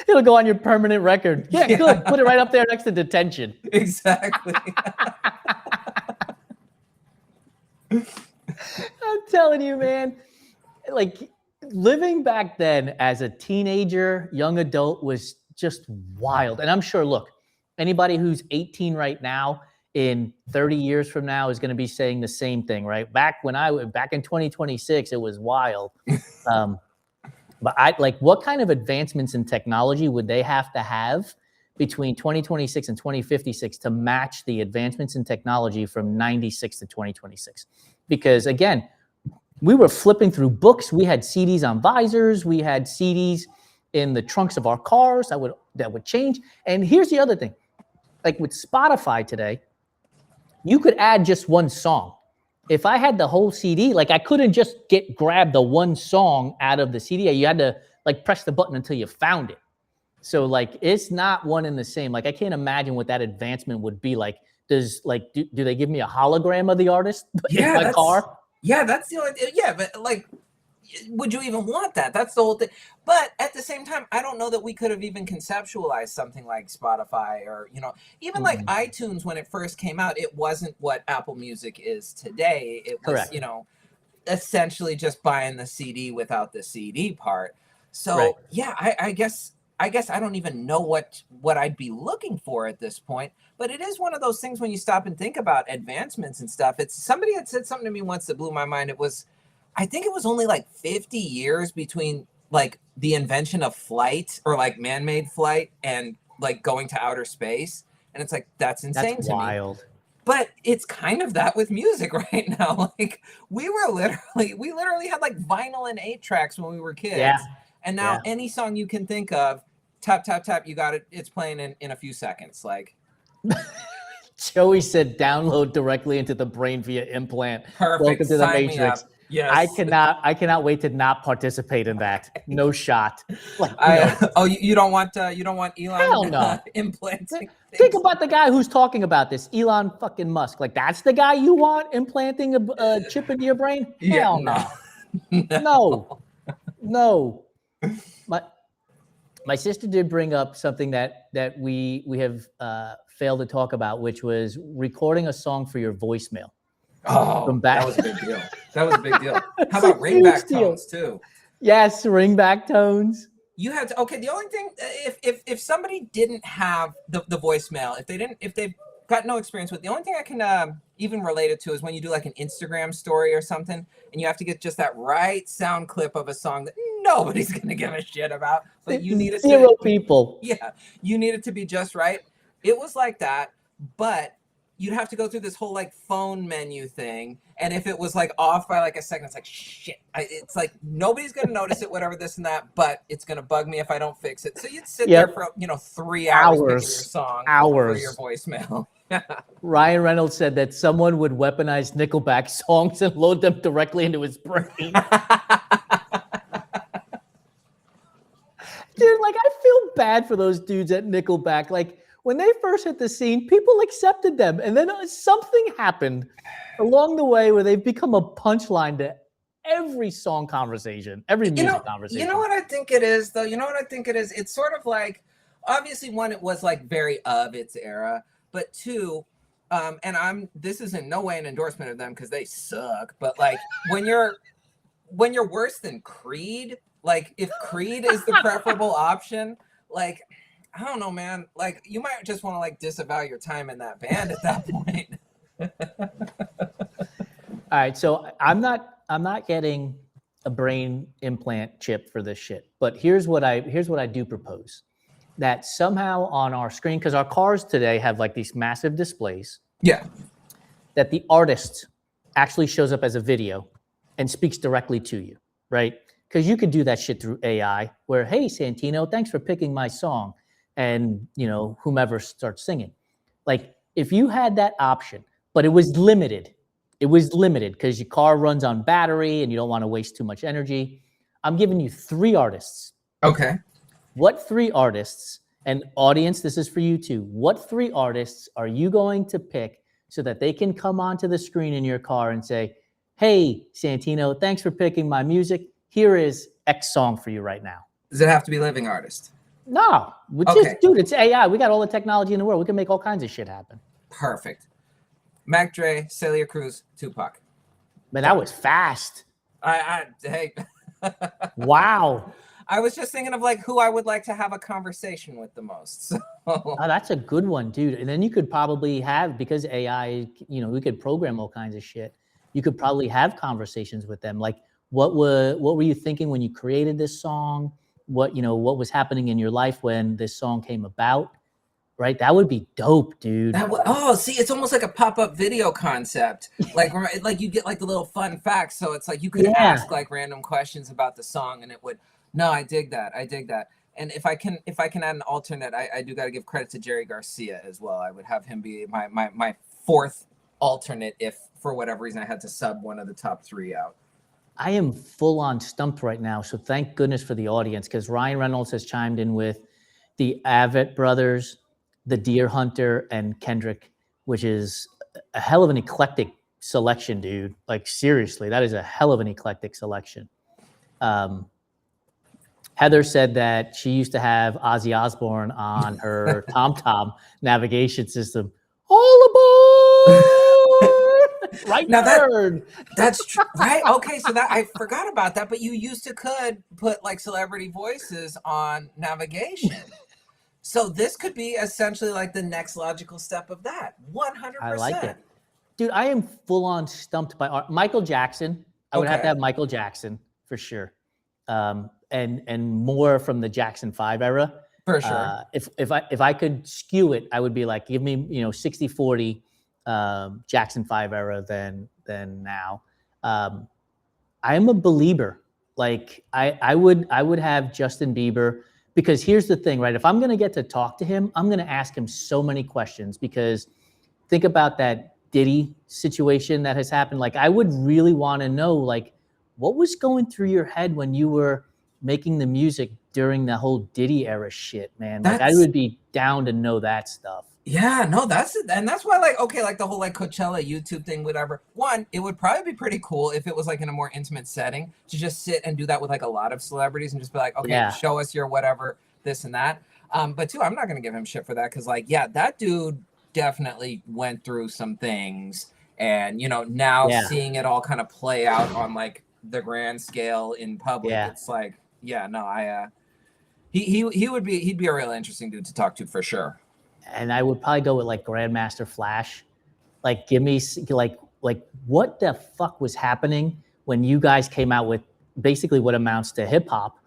It'll go on your permanent record. Yeah, good. Put it right up there next to detention. Exactly. I'm telling you, man, like living back then as a teenager, young adult was just wild. And I'm sure, look, anybody who's 18 right now in 30 years from now is going to be saying the same thing, right? Back in 2026, it was wild. But what kind of advancements in technology would they have to have between 2026 and 2056 to match the advancements in technology from 96 to 2026? Because again, we were flipping through books. We had CDs on visors. We had CDs in the trunks of our cars that would change. And here's the other thing. Like with Spotify today, you could add just one song. If I had the whole CD, like I couldn't just grab the one song out of the CD. You had to like press the button until you found it. So like it's not one and the same. Like I can't imagine what that advancement would be like. Do they give me a hologram of the artist in my car? Yeah, that's the only thing. Yeah, but like, would you even want that? That's the whole thing. But at the same time, I don't know that we could have even conceptualized something like Spotify or, even like iTunes when it first came out, it wasn't what Apple Music is today. It was, correct, essentially just buying the CD without the CD part. So yeah, I guess I guess I don't even know what I'd be looking for at this point, but it is one of those things when you stop and think about advancements and stuff. It's somebody had said something to me once that blew my mind. I think it was only like 50 years between like the invention of flight or like man-made flight and like going to outer space. And it's like, that's insane to wild. me. But it's kind of that with music right now. Like we literally had like vinyl and 8-tracks when we were kids. Yeah. And now any song you can think of, tap, tap, tap, you got it. It's playing in a few seconds. Like Joey said, download directly into the brain via implant. Perfect. Welcome to the Sign Matrix. Yes. I cannot wait to not participate in that. No shot. Like, you don't want Elon Hell no. implanting Think about the guy who's talking about this, Elon fucking Musk. Like, that's the guy you want implanting a chip into your brain? Hell no. No. My sister did bring up something that we have failed to talk about, which was recording a song for your voicemail. Oh, that was a big deal. How about ringback tones too? Yes, ringback tones. You had to. Okay, the only thing, if somebody didn't have the voicemail, if they've got no experience with, the only thing I can even relate it to is when you do like an Instagram story or something, and you have to get just that right sound clip of a song that nobody's gonna give a shit about, but you need it. Zero people. Yeah, you need it to be just right. It was like that, but you'd have to go through this whole like phone menu thing. And if it was like off by like a second, it's like, shit. It's like, nobody's going to notice it, whatever, this and that, but it's going to bug me if I don't fix it. So you'd sit there for, 3 hours picking your song for your voicemail. Ryan Reynolds said that someone would weaponize Nickelback songs and load them directly into his brain. Dude, like, I feel bad for those dudes at Nickelback. Like, when they first hit the scene, people accepted them. And then something happened along the way where they've become a punchline to every song conversation, every music conversation. You know what I think it is, though? It's sort of like, obviously, one, it was like very of its era. But two, and this is in no way an endorsement of them because they suck. But like when you're worse than Creed, like if Creed is the preferable option, like, I don't know, man. Like, you might just want to like disavow your time in that band at that point. All right, so I'm not getting a brain implant chip for this shit. But here's what I do propose: that somehow on our screen, because our cars today have like these massive displays. Yeah. That the artist actually shows up as a video and speaks directly to you, right? Because you could do that shit through AI, where, hey, Santino, thanks for picking my song. And, whomever starts singing. Like, if you had that option, but it was limited because your car runs on battery and you don't want to waste too much energy. I'm giving you 3 artists. Okay. What 3 artists, and audience, this is for you too. What 3 artists are you going to pick so that they can come onto the screen in your car and say, hey, Santino, thanks for picking my music. Here is X song for you right now. Does it have to be living artist? No, dude, it's AI. We got all the technology in the world. We can make all kinds of shit happen. Perfect. Mac Dre, Celia Cruz, Tupac. Man, that was fast. Hey. Wow. I was just thinking of like who I would like to have a conversation with the most. So. Oh, that's a good one, dude. And then you could probably have, because AI, we could program all kinds of shit. You could probably have conversations with them. Like, what were you thinking when you created this song? What was happening in your life when this song came about, right? That would be dope, dude. See, it's almost like a pop-up video concept. Like you get like the little fun facts. So it's like you could ask like random questions about the song, and it would. No, I dig that. And if I can add an alternate, I do got to give credit to Jerry Garcia as well. I would have him be my 4th alternate if for whatever reason I had to sub one of the top 3 out. I am full on stumped right now. So thank goodness for the audience, because Ryan Reynolds has chimed in with the Avett Brothers, the Deer Hunter, and Kendrick, which is a hell of an eclectic selection, dude. Like, seriously, that is a hell of an eclectic selection. Heather said that she used to have Ozzy Osbourne on her TomTom navigation system. All aboard! Right Now turn. that's true, right? Okay, so that I forgot about that, but you used to could put like celebrity voices on navigation. So this could be essentially like the next logical step of that. I like 100%. it. Dude, I am full on stumped by Michael Jackson. I would have to Okay. have Michael Jackson for sure. And more from the Jackson 5 era. For sure. If I could skew it, I would be like, give me 60-40 Jackson 5 era than now. I am a believer. Like I would have Justin Bieber, because here's the thing, right? If I'm gonna get to talk to him, I'm gonna ask him so many questions, because think about that Diddy situation that has happened. Like I would really want to know, like, what was going through your head when you were making the music during the whole Diddy era shit, man. Like I That's would be down to know that stuff. Yeah, no, that's why like okay, like the whole like Coachella YouTube thing, whatever. One, it would probably be pretty cool if it was like in a more intimate setting to just sit and do that with like a lot of celebrities and just be like, okay, Yeah. show us your whatever, this and that. But two, I'm not gonna give him shit for that because like, yeah, that dude definitely went through some things, and now Yeah. seeing it all kind of play out on like the grand scale in public, Yeah. it's like, yeah, no, he'd be a real interesting dude to talk to for sure. And I would probably go with like Grandmaster Flash. Like, give me like what the fuck was happening when you guys came out with basically what amounts to hip hop,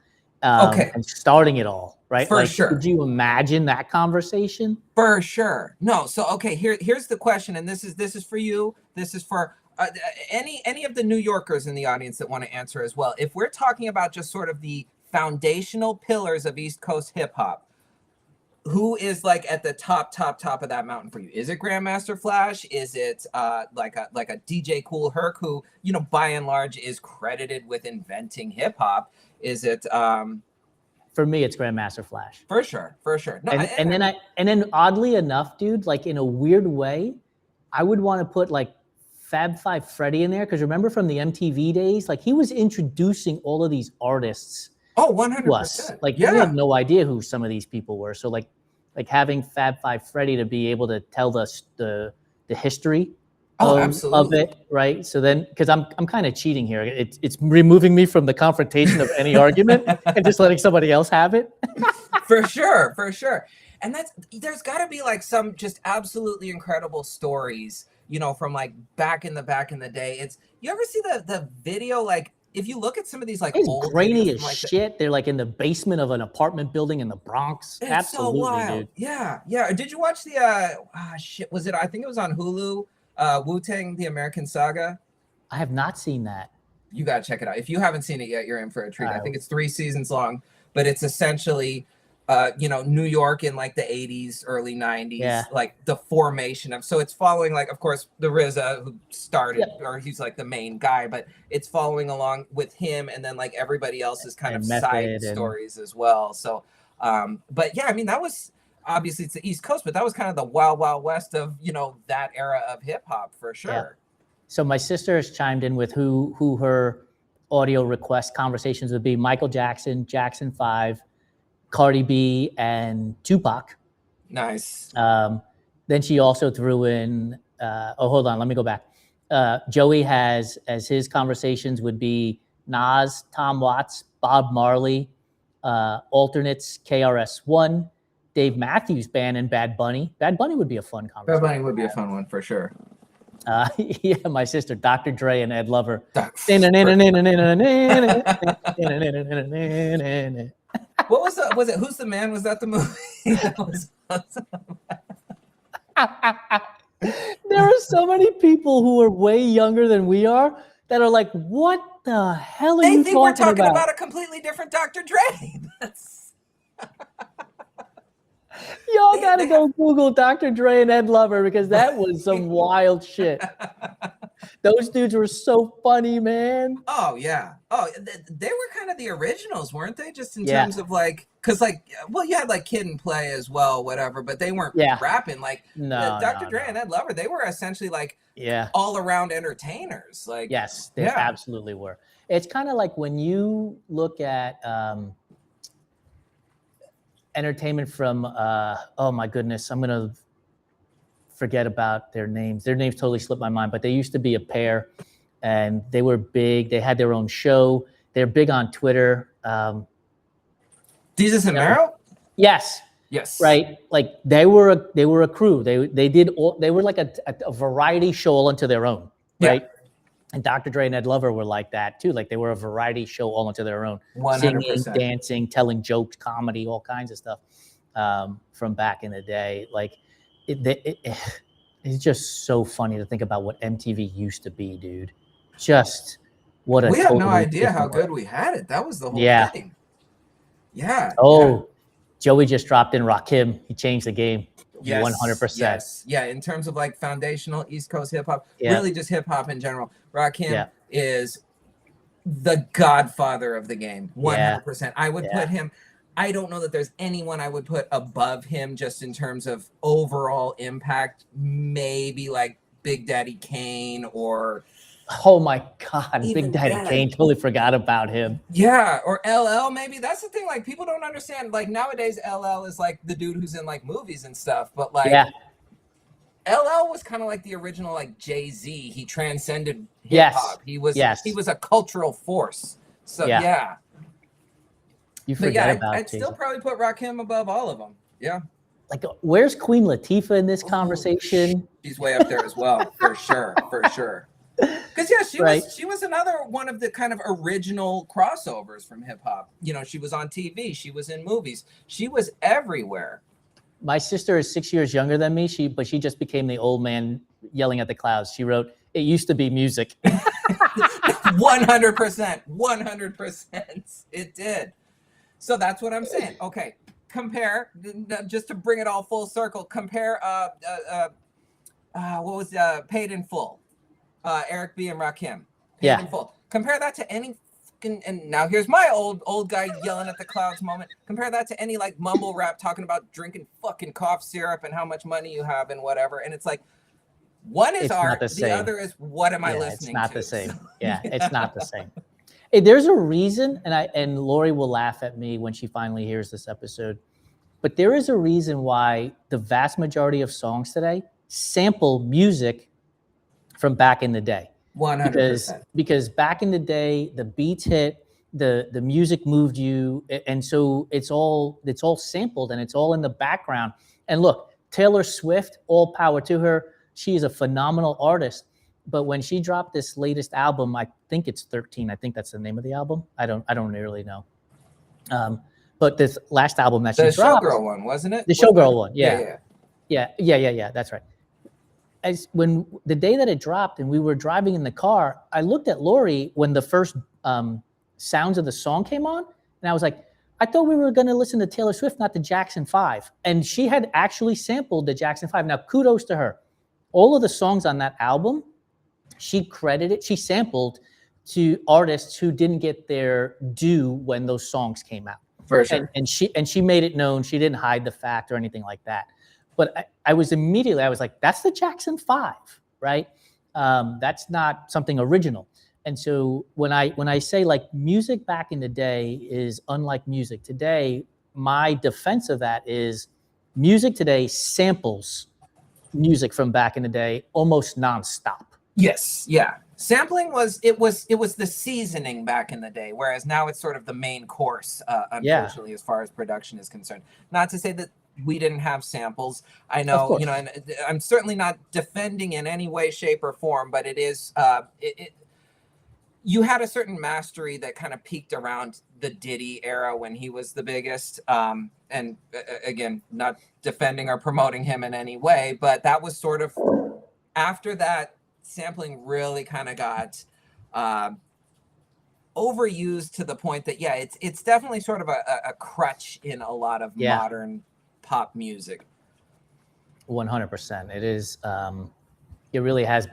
Okay. and starting it all, right? For like, sure. Could you imagine that conversation? For sure. No. So okay, here's the question, and this is for you. This is for any of the New Yorkers in the audience that want to answer as well. If we're talking about just sort of the foundational pillars of East Coast hip hop, who is like at the top of that mountain for you? Is it Grandmaster Flash? Is it like a DJ Kool Herc, who by and large is credited with inventing hip hop? Is it For me, it's Grandmaster Flash. For sure. No, and then oddly enough, dude, like in a weird way, I would want to put like Fab Five Freddy in there, because remember from the MTV days, like he was introducing all of these artists. Oh, 100%. Like yeah. we had no idea who some of these people were. So like having Fab Five Freddy to be able to tell us the history of it, right? So then, because I'm kind of cheating here. It's removing me from the confrontation of any argument and just letting somebody else have it. For sure. And there's got to be like some just absolutely incredible stories, from like back in the day. You ever see the video, like if you look at some of these like it's old grainy videos as like shit. They're like in the basement of an apartment building in the Bronx. It's Absolutely, so wild. dude. Yeah. Did you watch the shit? Was it? I think it was on Hulu. Wu-Tang: The American Saga. I have not seen that. You gotta check it out. If you haven't seen it yet, you're in for a treat. I think it's 3 seasons long, but it's essentially New York in like the 80s, early 90s, like the formation of, so it's following like, of course, the RZA who started, or he's like the main guy, but it's following along with him, and then like everybody else's kind of side stories as well. So, but yeah, I mean, that was, obviously it's the East Coast, but that was kind of the wild, wild west of, that era of hip hop for sure. Yeah. So my sister has chimed in with who her audio request conversations would be: Michael Jackson, Jackson 5, Cardi B, and Tupac. Nice. Then she also threw in, hold on, let me go back. Joey has, as his conversations would be Nas, Tom Watts, Bob Marley, Alternates, KRS-One, Dave Matthews Band, and Bad Bunny. Bad Bunny would be a fun conversation. Bad Bunny would be a fun one for sure. Yeah, my sister, Dr. Dre and Ed Lover. What was it? Who's the Man? Was that the movie? That was awesome. There are so many people who are way younger than we are that are like, what the hell are you talking about? They think we're talking about a completely different Dr. Dre. Y'all gotta go Google Dr. Dre and Ed Lover, because that was some wild shit. Those dudes were so funny, man. Oh, yeah. Oh, they were kind of the originals, weren't they? Just in terms of like, because like, well, you had like Kid and Play as well, whatever, but they weren't rapping. Like, Dr. Dre and Ed Lover, they were essentially like all around entertainers. Like, yes, they absolutely were. It's kind of like when you look at entertainment from, oh my goodness, I'm going to forget about their names. Their names totally slipped my mind, but they used to be a pair, and they were big. They had their own show. They're big on Twitter. Jesus and Mero? Yes. Yes. Right. Like they were a crew. They were like a variety show all into their own. Right. Yeah. And Dr. Dre and Ed Lover were like that too. Like they were a variety show all into their own. 100%. Singing, dancing, telling jokes, comedy, all kinds of stuff from back in the day. Like it's just so funny to think about what MTV used to be, dude. Just what a we have no idea how good we had it. That was the whole thing. Yeah. Oh, Joey just dropped in Rakim. He changed the game. Yes, 100%. Yes. Yeah. In terms of like foundational East Coast hip hop, really just hip hop in general. Rakim is the godfather of the game. 100%. I would put him. I don't know that there's anyone I would put above him just in terms of overall impact. Maybe like Big Daddy Kane or. Oh my God, Big Daddy Kane, totally forgot about him. Yeah, or LL maybe. That's the thing, like people don't understand. Like nowadays LL is like the dude who's in like movies and stuff, but like LL was kind of like the original like Jay-Z. He transcended hip hop. He was a cultural force. So You forget about I'd still probably put Rakim above all of them. Yeah. Like where's Queen Latifah in this conversation? She's way up there as well, for sure, for sure. Because she was another one of the kind of original crossovers from hip hop. You know, she was on TV, she was in movies, she was everywhere. My sister is 6 years younger than me. But she just became the old man yelling at the clouds. She wrote, "It used to be music." 100%, 100%. It did. So that's what I'm saying. Okay, compare just to bring it all full circle. Compare what was Paid in Full. Eric B and Rakim. Paid in Full. Compare that to any and now here's my old guy yelling at the clouds moment. Compare that to any like mumble rap talking about drinking fucking cough syrup and how much money you have and whatever. And it's like one is art, the other is what am I listening to? It's not the same. Yeah, it's not the same. Hey, there's a reason, and Lori will laugh at me when she finally hears this episode, but there is a reason why the vast majority of songs today sample music from back in the day. 100%. Because back in the day, the beats hit, the music moved you, and so it's all sampled and it's all in the background. And look, Taylor Swift, all power to her. She is a phenomenal artist. But when she dropped this latest album, I think it's 13. I think that's the name of the album. I don't really know. But this last album that she dropped, the Showgirl one, wasn't it? The Showgirl one, yeah. That's right. When the day that it dropped and we were driving in the car, I looked at Lori when the first sounds of the song came on, and I was like, I thought we were going to listen to Taylor Swift, not the Jackson 5. And she had actually sampled the Jackson 5. Now, kudos to her. All of the songs on that album, she sampled to artists who didn't get their due when those songs came out. For sure. And she made it known. She didn't hide the fact or anything like that. But I was like, that's the Jackson 5, right? That's not something original. And so when I say like music back in the day is unlike music today, my defense of that is music today samples music from back in the day almost nonstop. Yes, yeah. Sampling was the seasoning back in the day, whereas now it's sort of the main course, unfortunately, as far as production is concerned. Not to say that we didn't have samples. I know, and I'm certainly not defending in any way, shape, or form, but it is you had a certain mastery that kind of peaked around the Diddy era when he was the biggest. And again, not defending or promoting him in any way, but that was sort of after that, sampling really kind of got overused to the point that it's definitely sort of a crutch in a lot of modern pop music. 100%. It is. It really has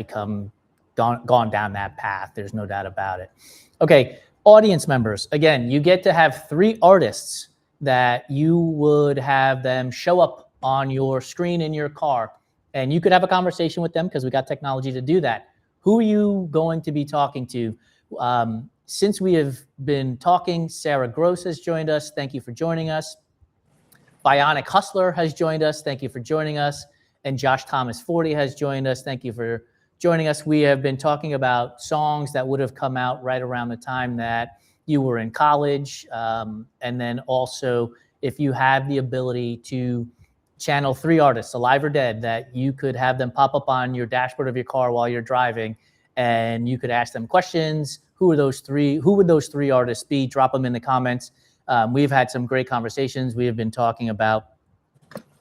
gone down that path. There's no doubt about it. Okay, audience members. Again, you get to have 3 artists that you would have them show up on your screen in your car, and you could have a conversation with them because we got technology to do that. Who are you going to be talking to? Since we have been talking, Sarah Gross has joined us. Thank you for joining us. Bionic Hustler has joined us. Thank you for joining us. And Josh Thomas 40 has joined us. Thank you for joining us. We have been talking about songs that would have come out right around the time that you were in college. And then also, if you have the ability to channel 3 artists, alive or dead, that you could have them pop up on your dashboard of your car while you're driving, and you could ask them questions. Who are those 3? Who would those 3 artists be? Drop them in the comments. We've had some great conversations. We have been talking about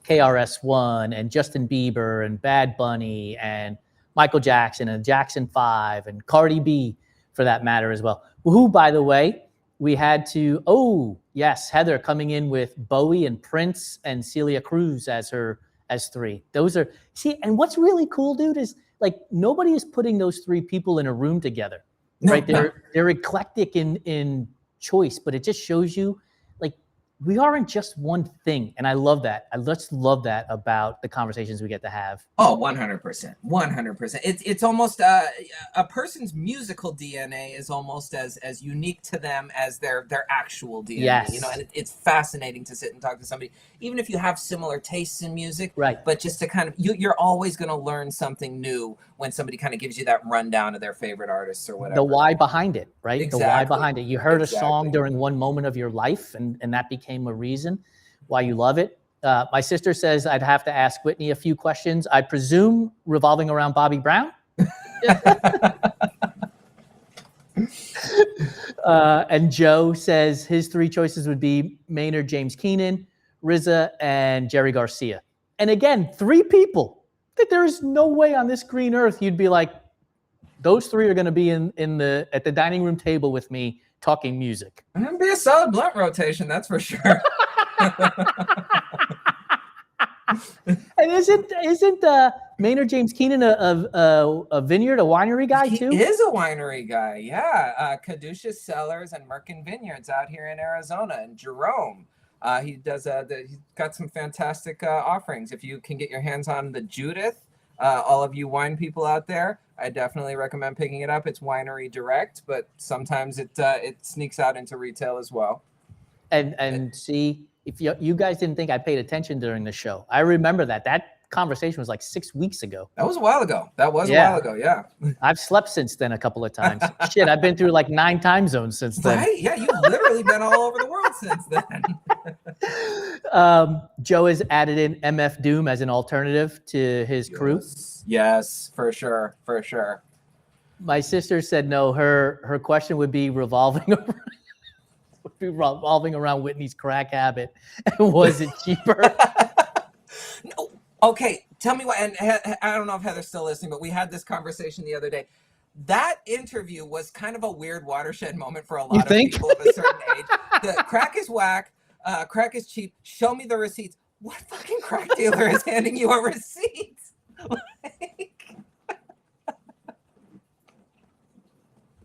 KRS-One and Justin Bieber and Bad Bunny and Michael Jackson and Jackson 5 and Cardi B, for that matter, as well. Who, by the way, we had to, yes, Heather coming in with Bowie and Prince and Celia Cruz as 3. Those are, see, and what's really cool, dude, is like nobody is putting those 3 people in a room together, right? They're eclectic in choice, but it just shows you like we aren't just one thing. And I love that. I just love that about the conversations we get to have. Oh, 100%. 100%. It's almost a person's musical DNA is almost as unique to them as their actual DNA. Yes. You know, and it's fascinating to sit and talk to somebody, even if you have similar tastes in music. Right. But just to kind of, you're always going to learn something new when somebody kind of gives you that rundown of their favorite artists or whatever. The why behind it, right? Exactly. The why behind it. You heard a song during one moment of your life, and that became a reason why you love it. My sister says I'd have to ask Whitney a few questions. I presume revolving around Bobby Brown. And Joe says his 3 choices would be Maynard James Keenan, RZA, and Jerry Garcia. And again, 3 people that there is no way on this green earth you'd be like, those 3 are going to be at the dining room table with me talking music. And it'd be a solid blunt rotation, that's for sure. And isn't Maynard James Keenan a vineyard, a winery guy too? He is a winery guy, yeah. Caduceus Cellars and Merkin Vineyards out here in Arizona, and Jerome. He does. He's got some fantastic offerings. If you can get your hands on the Judith, all of you wine people out there, I definitely recommend picking it up. It's winery direct, but sometimes it sneaks out into retail as well. And see, if you guys didn't think I paid attention during the show, I remember that conversation was like 6 weeks ago. That was a while ago. A while ago, yeah. I've slept since then a couple of times. Shit, I've been through like 9 time zones since then. Right? Yeah, you've literally been all over the world since then. Joe has added in MF Doom as an alternative to his crew. Yes, for sure. My sister said no. Her question would be revolving around Whitney's crack habit. Was it cheaper? No. Okay, tell me what, and I don't know if Heather's still listening, but we had this conversation the other day. That interview was kind of a weird watershed moment for a lot of people of a certain age. The crack is whack, crack is cheap, show me the receipts. What fucking crack dealer is handing you a receipt? And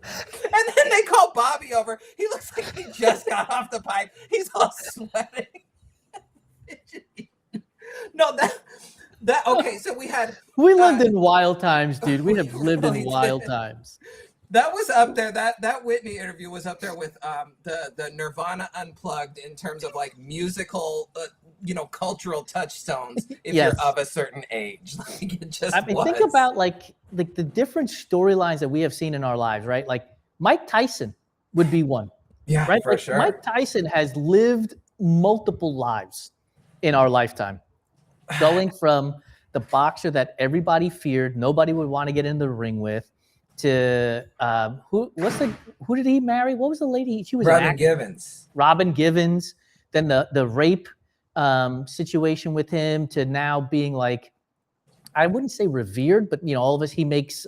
then they call Bobby over. He looks like he just got off the pipe. He's all sweating. No, okay, so we lived in wild times, dude. We have lived in wild times. That was up there. That Whitney interview was up there with the Nirvana Unplugged in terms of like musical, cultural touchstones. If you're of a certain age, like it just. Think about like the different storylines that we have seen in our lives, right? Like Mike Tyson would be one. Yeah, right. For sure. Mike Tyson has lived multiple lives in our lifetime, going from the boxer that everybody feared, nobody would want to get in the ring with, to who did he marry? What was the lady? She was Robin Givens. Robin Givens. Then the rape situation with him, to now being like, I wouldn't say revered, but all of us. He makes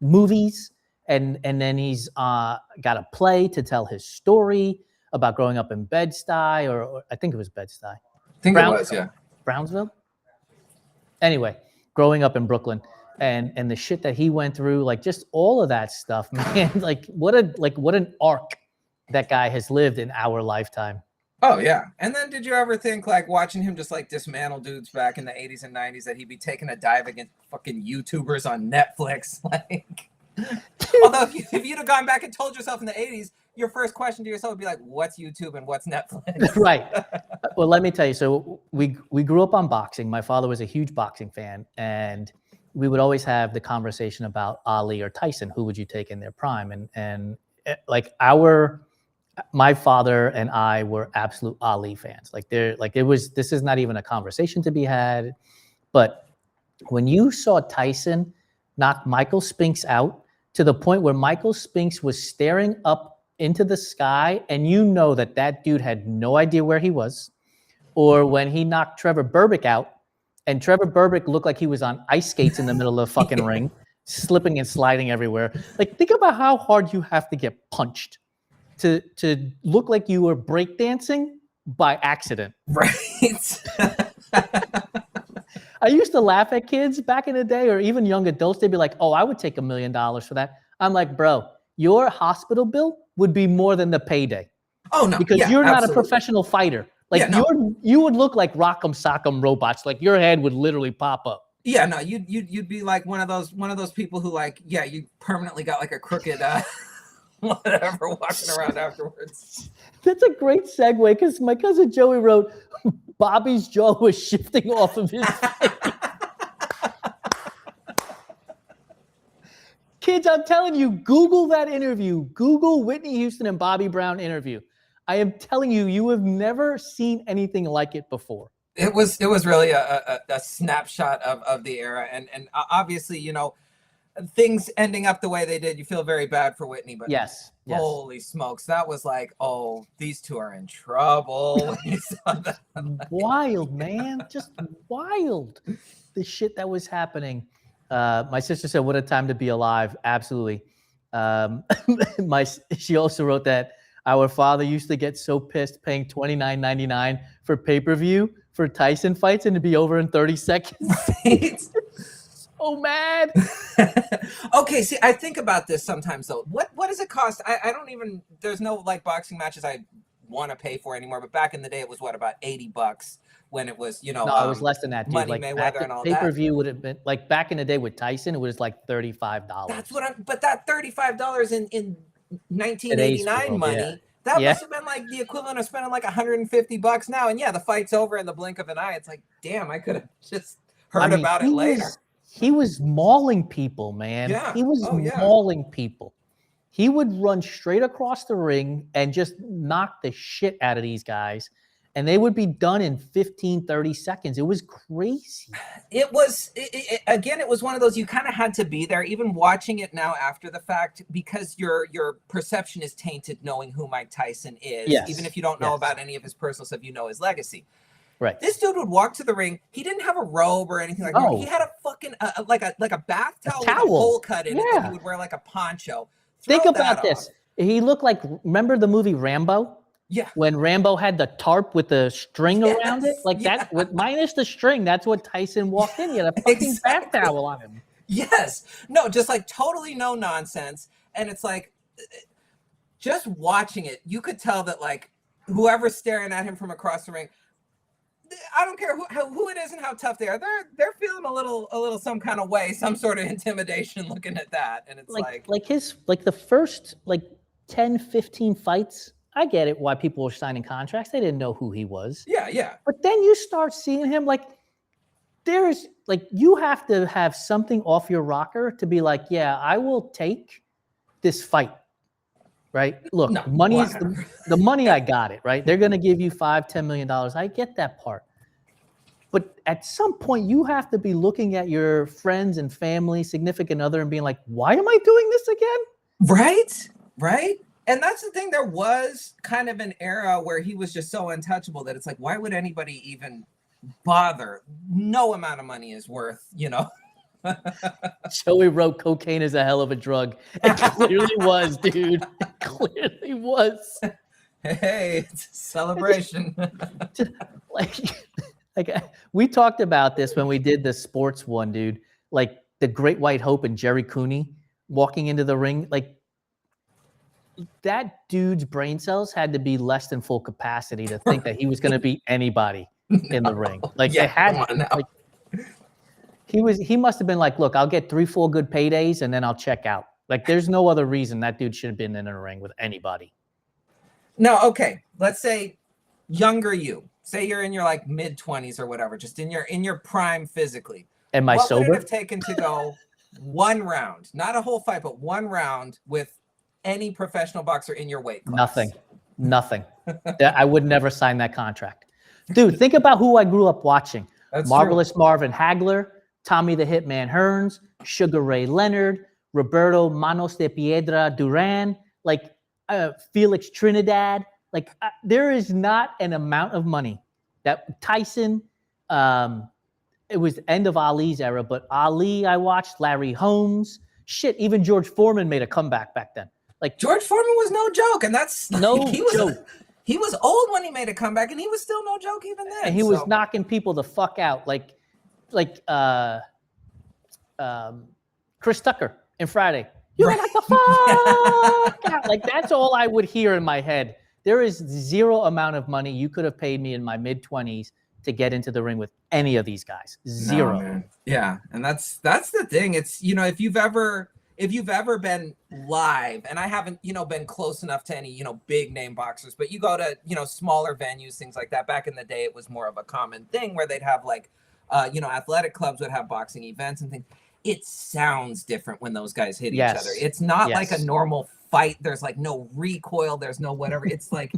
movies, and then he's got a play to tell his story about growing up in Bed-Stuy, or I think it was Bed-Stuy. I think it was, yeah. Brownsville. Anyway, growing up in Brooklyn, and the shit that he went through, like just all of that stuff, man. Like what an arc that guy has lived in our lifetime. Oh yeah. And then did you ever think, like, watching him just like dismantle dudes back in the 80s and 90s, that he'd be taking a dive against fucking YouTubers on Netflix? Like, although if you'd have gone back and told yourself in the 80s, your first question to yourself would be like, what's YouTube and what's Netflix? Right. Well, let me tell you. So we grew up on boxing. My father was a huge boxing fan, and we would always have the conversation about Ali or Tyson. Who would you take in their prime? And like my father and I were absolute Ali fans. This is not even a conversation to be had. But when you saw Tyson knock Michael Spinks out to the point where Michael Spinks was staring up into the sky, and you know that dude had no idea where he was, or when he knocked Trevor Berbick out, and Trevor Berbick looked like he was on ice skates in the middle of the fucking ring, slipping and sliding everywhere. Like, think about how hard you have to get punched to look like you were breakdancing by accident. Right. I used to laugh at kids back in the day, or even young adults. They'd be like, "Oh, I would take $1 million for that." I'm like, bro, your hospital bill would be more than the payday. Oh no, because you're not a professional fighter. Like, you would look like Rock'em Sock'em Robots. Like, your head would literally pop up. Yeah, no, you'd be like one of those people who, like, yeah, you permanently got like a crooked whatever walking around afterwards. That's a great segue, because my cousin Joey wrote, Bobby's jaw was shifting off of his face. Kids, I'm telling you, Google that interview. Google Whitney Houston and Bobby Brown interview. I am telling you, you have never seen anything like it before. It was really a snapshot of the era, and obviously, you know, things ending up the way they did, you feel very bad for Whitney, but yes. Holy smokes, that was like, oh, these two are in trouble. When you saw that. Wild, man, just wild. The shit that was happening. My sister said, "What a time to be alive!" Absolutely. She also wrote that our father used to get so pissed paying $29.99 for pay-per-view for Tyson fights, and to be over in 30 seconds. Right? So mad. Okay, see, I think about this sometimes though. What does it cost? I don't even. There's no like boxing matches I want to pay for anymore. But back in the day, it was what, about $80 when it was, you know. No, it was less than that, dude. Money like Mayweather and all that. Pay-per-view would have been like back in the day with Tyson. It was like $35. That's what I'm. But that $35 in 1989 money. Yeah. That must have been like the equivalent of spending like $150 now. And yeah, the fight's over in the blink of an eye. It's like, damn, I could have just heard about it later. He was mauling people, man. Yeah. He was mauling people. He would run straight across the ring and just knock the shit out of these guys. And they would be done in 15, 30 seconds. It was crazy. It was, again, it was one of those, you kind of had to be there, even watching it now after the fact, because your perception is tainted knowing who Mike Tyson is. Yes. Even if you don't know about any of his personal stuff, you know his legacy. Right. This dude would walk to the ring. He didn't have a robe or anything like that. He had a fucking, like a bath towel with a hole cut in it that he would wear like a poncho. Think about this. He looked like, remember the movie Rambo? Yeah. When Rambo had the tarp with the string around it? Like that, with minus the string, that's what Tyson walked in. He had a fucking bath towel on him. Yes. No, just like totally no nonsense. And it's like, just watching it, you could tell that like whoever's staring at him from across the ring, I don't care who it is and how tough they are. They're feeling a little some kind of way, some sort of intimidation looking at that. And it's like the first 10, 15 fights, I get it why people were signing contracts. They didn't know who he was. Yeah. But then you start seeing him you have to have something off your rocker to be like, yeah, I will take this fight. Right? Look, money is the money. I got it. Right? They're going to give you $5-10 million. I get that part. But at some point, you have to be looking at your friends and family, significant other, and being like, why am I doing this again? Right. And that's the thing. There was kind of an era where he was just so untouchable that it's like, why would anybody even bother? No amount of money is worth, you know. Joey wrote, cocaine is a hell of a drug. It clearly was, dude. It clearly was. Hey, it's a celebration. We talked about this when we did the sports one, dude. Like the Great White Hope and Jerry Cooney walking into the ring. Like that dude's brain cells had to be less than full capacity to think that he was going to beat anybody in the ring. Like they had like, he must have been like, look, I'll get 3-4 good paydays and then I'll check out. Like there's no other reason that dude should have been in a ring with anybody. No, okay. Let's say younger you, say you're in your like mid-20s or whatever, just in your prime physically. Am I What would sober? it have taken to go one round, not a whole fight, but one round with any professional boxer in your weight class? Nothing. I would never sign that contract. Dude, think about who I grew up watching. That's Marvelous true. Marvin Hagler, Tommy the Hitman Hearns, Sugar Ray Leonard, Roberto Manos de Piedra Duran, like Felix Trinidad. Like there is not an amount of money that Tyson, it was the end of Ali's era, but Ali I watched, Larry Holmes, shit, even George Foreman made a comeback back then. Like George Foreman was no joke, and that's no joke. He was old when he made a comeback, and he was still no joke even then. And he was knocking people the fuck out, like Chris Tucker in Friday. You knock the fuck out. Like that's all I would hear in my head. There is zero amount of money you could have paid me in my mid-20s to get into the ring with any of these guys. Zero. No, man. Yeah, and that's the thing. It's if you've ever been live, and I haven't been close enough to any big name boxers, but you go to smaller venues, things like that. Back in the day, it was more of a common thing where they'd have like athletic clubs would have boxing events and things. It sounds different when those guys hit each other. It's not like a normal fight. There's like no recoil. There's no whatever. It's like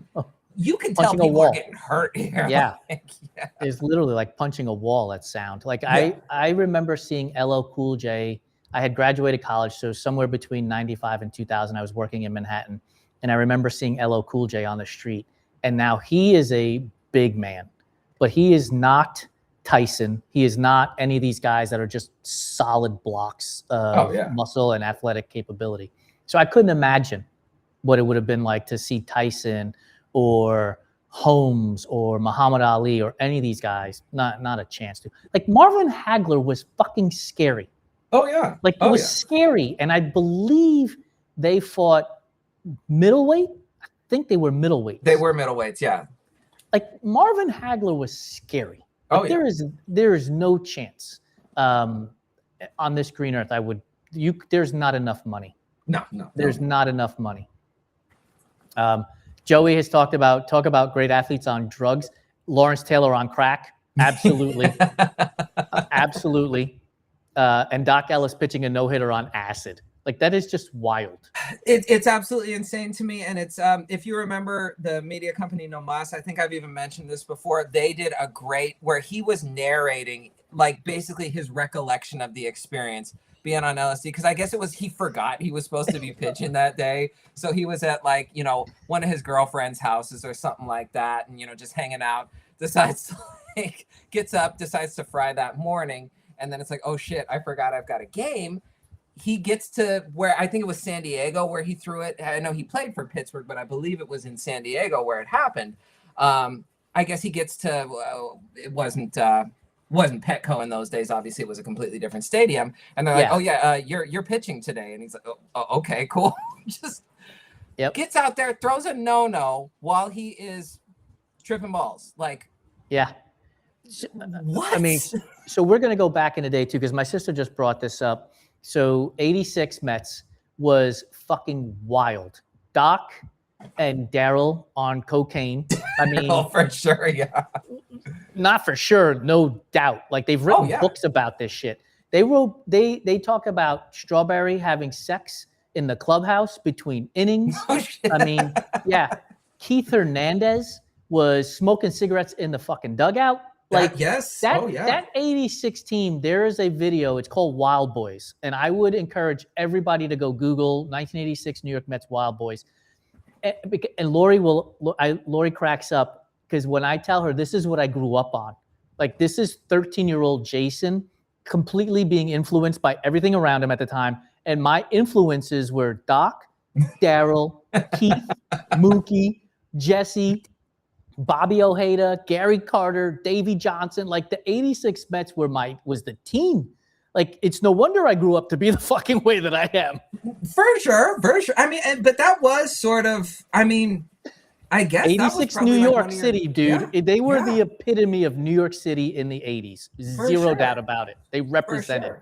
you can tell people are getting hurt here. Yeah. Like, yeah. It's literally like punching a wall at sound. Like I remember seeing LL Cool J. I had graduated college, so somewhere between 95 and 2000, I was working in Manhattan. And I remember seeing LL Cool J on the street. And now he is a big man, but he is not Tyson. He is not any of these guys that are just solid blocks of muscle and athletic capability. So I couldn't imagine what it would have been like to see Tyson or Holmes or Muhammad Ali or any of these guys. Not a chance to. Like Marvin Hagler was fucking scary. Oh yeah. Like it was scary. And I believe they fought middleweight. I think they were middleweights. They were middleweights, yeah. Like Marvin Hagler was scary. Like, there is no chance on this green earth. There's not enough money. No. There's not enough money. Joey has talk about great athletes on drugs. Lawrence Taylor on crack. Absolutely. Absolutely. And Doc Ellis pitching a no-hitter on acid. Like that is just wild. It's absolutely insane to me. And it's if you remember the media company No Mas, I think I've even mentioned this before. They did a great where he was narrating like basically his recollection of the experience being on LSD, because I guess he forgot he was supposed to be pitching that day. So he was at like, one of his girlfriend's houses or something like that, and just hanging out, decides to gets up, decides to fry that morning, and then it's like, oh shit, I forgot I've got a game. He gets to where I think it was San Diego where he threw it. I know he played for Pittsburgh, but I believe it was in San Diego where it happened. I guess he gets to it wasn't Petco in those days. Obviously, it was a completely different stadium. And they're like, "Oh yeah, you're pitching today." And he's like, "Oh, okay, cool." Just gets out there, throws a no while he is tripping balls. Like, yeah. What? I mean, so we're gonna go back in the day too, because my sister just brought this up. So 86 Mets was fucking wild. Doc and Daryl on cocaine. I mean, oh, for sure, yeah. Not for sure, no doubt. Like they've written books about this shit. They talk about Strawberry having sex in the clubhouse between innings. Oh, shit. I mean, yeah. Keith Hernandez was smoking cigarettes in the fucking dugout. Like that 86 team, there is a video. It's called Wild Boys, and I would encourage everybody to go Google 1986 New York Mets Wild Boys. And Lori cracks up because when I tell her this is what I grew up on, like this is 13-year-old Jason completely being influenced by everything around him at the time, and my influences were Doc, Daryl, Keith, Mookie, Jesse, Bobby Ojeda, Gary Carter, Davey Johnson. Like the 86 Mets was the team. Like it's no wonder I grew up to be the fucking way that I am. For sure. I mean, but that was sort of, I guess 86 New York City, dude. Yeah, they were the epitome of New York City in the 80s. Zero doubt about it. They represented.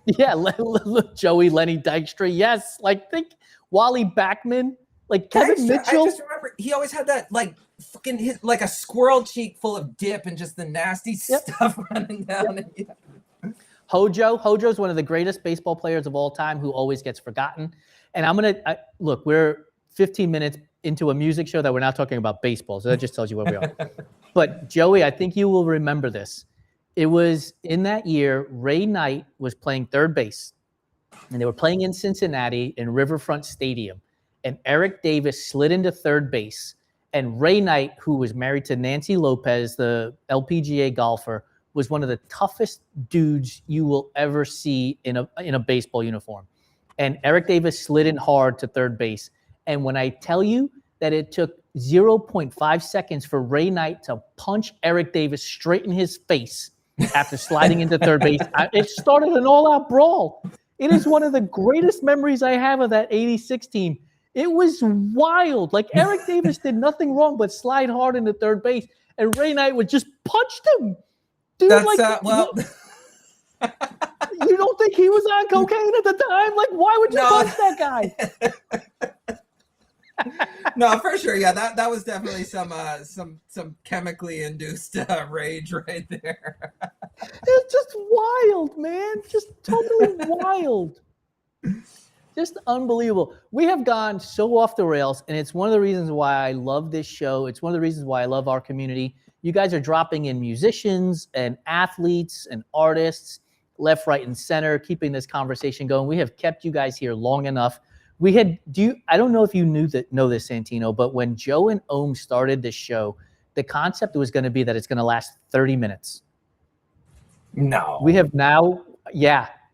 Yeah, look, Joey, Lenny Dykstra. Yes, like think Wally Backman. Like Kevin Mitchell. I just remember he always had that like fucking like a squirrel cheek full of dip and just the nasty stuff running down. And, Hojo's one of the greatest baseball players of all time who always gets forgotten. And look, we're 15 minutes into a music show that we're not talking about baseball. So that just tells you where we are. But Joey, I think you will remember this. It was in that year, Ray Knight was playing third base, and they were playing in Cincinnati in Riverfront Stadium. And Eric Davis slid into third base. And Ray Knight, who was married to Nancy Lopez, the LPGA golfer, was one of the toughest dudes you will ever see in a baseball uniform. And Eric Davis slid in hard to third base. And when I tell you that it took 0.5 seconds for Ray Knight to punch Eric Davis straight in his face after sliding into third base, it started an all-out brawl. It is one of the greatest memories I have of that 86 team. It was wild. Like Eric Davis did nothing wrong but slide hard into third base, and Ray Knight would just punch him. Dude, you don't think he was on cocaine at the time? Like, why would you punch that guy? No, for sure. Yeah, that was definitely some chemically induced rage right there. It's just wild, man. Just totally wild. Just unbelievable. We have gone so off the rails, and it's one of the reasons why I love this show. It's one of the reasons why I love our community. You guys are dropping in musicians and athletes and artists, left, right, and center, keeping this conversation going. We have kept you guys here long enough. I don't know if you know this, Santino, but when Joe and Ohm started this show, the concept was going to be that it's going to last 30 minutes. No. We have now,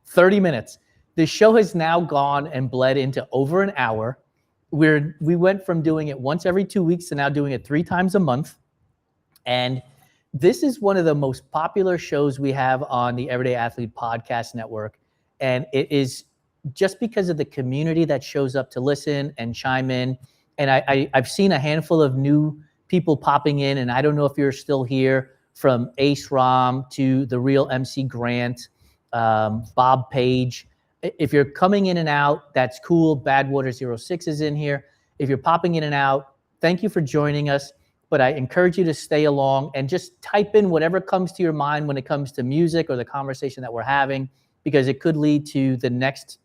30 minutes. The show has now gone and bled into over an hour. We went from doing it once every 2 weeks to now doing it 3 times a month. And this is one of the most popular shows we have on the Everyday Athlete Podcast Network. And it is just because of the community that shows up to listen and chime in. And I've seen a handful of new people popping in, and I don't know if you're still here, from Ace Rom to the real MC Grant, Bob Page. If you're coming in and out, that's cool. Badwater06 is in here. If you're popping in and out, thank you for joining us. But I encourage you to stay along and just type in whatever comes to your mind when it comes to music or the conversation that we're having, because it could lead to the next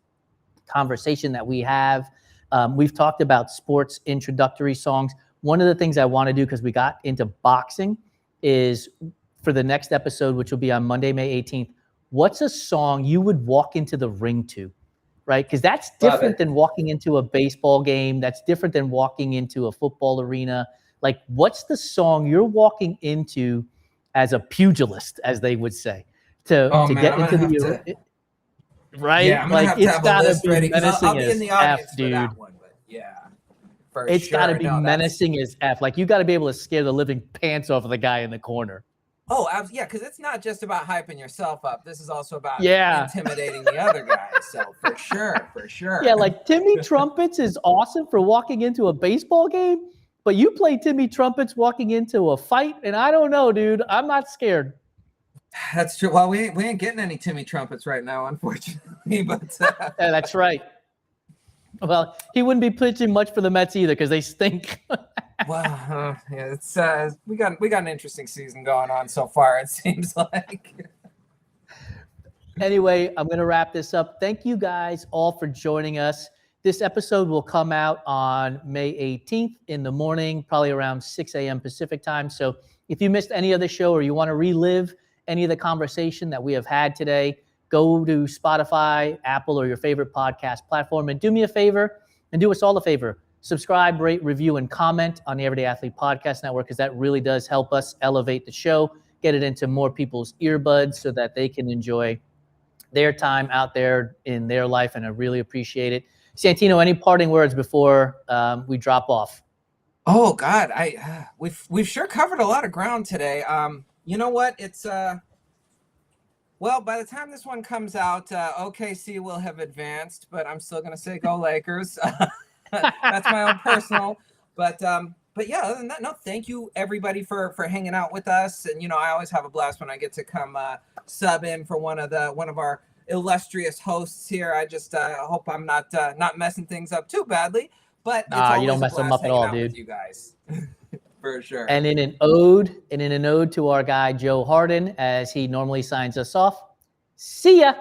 conversation that we have. We've talked about sports introductory songs. One of the things I want to do, because we got into boxing, is for the next episode, which will be on Monday, May 18th, what's a song you would walk into the ring to, right? Because that's different than walking into a baseball game. That's different than walking into a football arena. Like, what's the song you're walking into as a pugilist, as they would say, to get into the right? Yeah, I'm like, it's got to be ready, menacing I'll be in the as audience F, dude. for that one, but yeah, It's got to be menacing as F. Like, you got to be able to scare the living pants off of the guy in the corner. Oh, yeah, because it's not just about hyping yourself up. This is also about intimidating the other guys. So for sure. Yeah, like Timmy Trumpets is awesome for walking into a baseball game, but you play Timmy Trumpets walking into a fight, and I don't know, dude. I'm not scared. That's true. Well, we ain't getting any Timmy Trumpets right now, unfortunately. But yeah, that's right. Well, he wouldn't be pitching much for the Mets either because they stink. Well, yeah, it's we got an interesting season going on so far, it seems like. Anyway, I'm going to wrap this up. Thank you guys all for joining us. This episode will come out on May 18th in the morning, probably around 6 a.m. Pacific time. So if you missed any of the show or you want to relive any of the conversation that we have had today, go to Spotify, Apple, or your favorite podcast platform, and do me a favor and do us all a favor. Subscribe, rate, review, and comment on the Everyday Athlete Podcast Network, because that really does help us elevate the show, get it into more people's earbuds so that they can enjoy their time out there in their life, and I really appreciate it. Santino, any parting words before we drop off? Oh God, we've sure covered a lot of ground today. You know what? It's well, by the time this one comes out, OKC will have advanced, but I'm still gonna say go Lakers. That's my own personal, but yeah, other than that, no, thank you everybody for hanging out with us. And you know, I always have a blast when I get to come sub in for one of our illustrious hosts here. I just hope I'm not messing things up too badly. But it's You always don't a mess them blast up at hanging all, out dude. with you guys. For sure. And in an ode to our guy Joe Hardin, as he normally signs us off. See ya.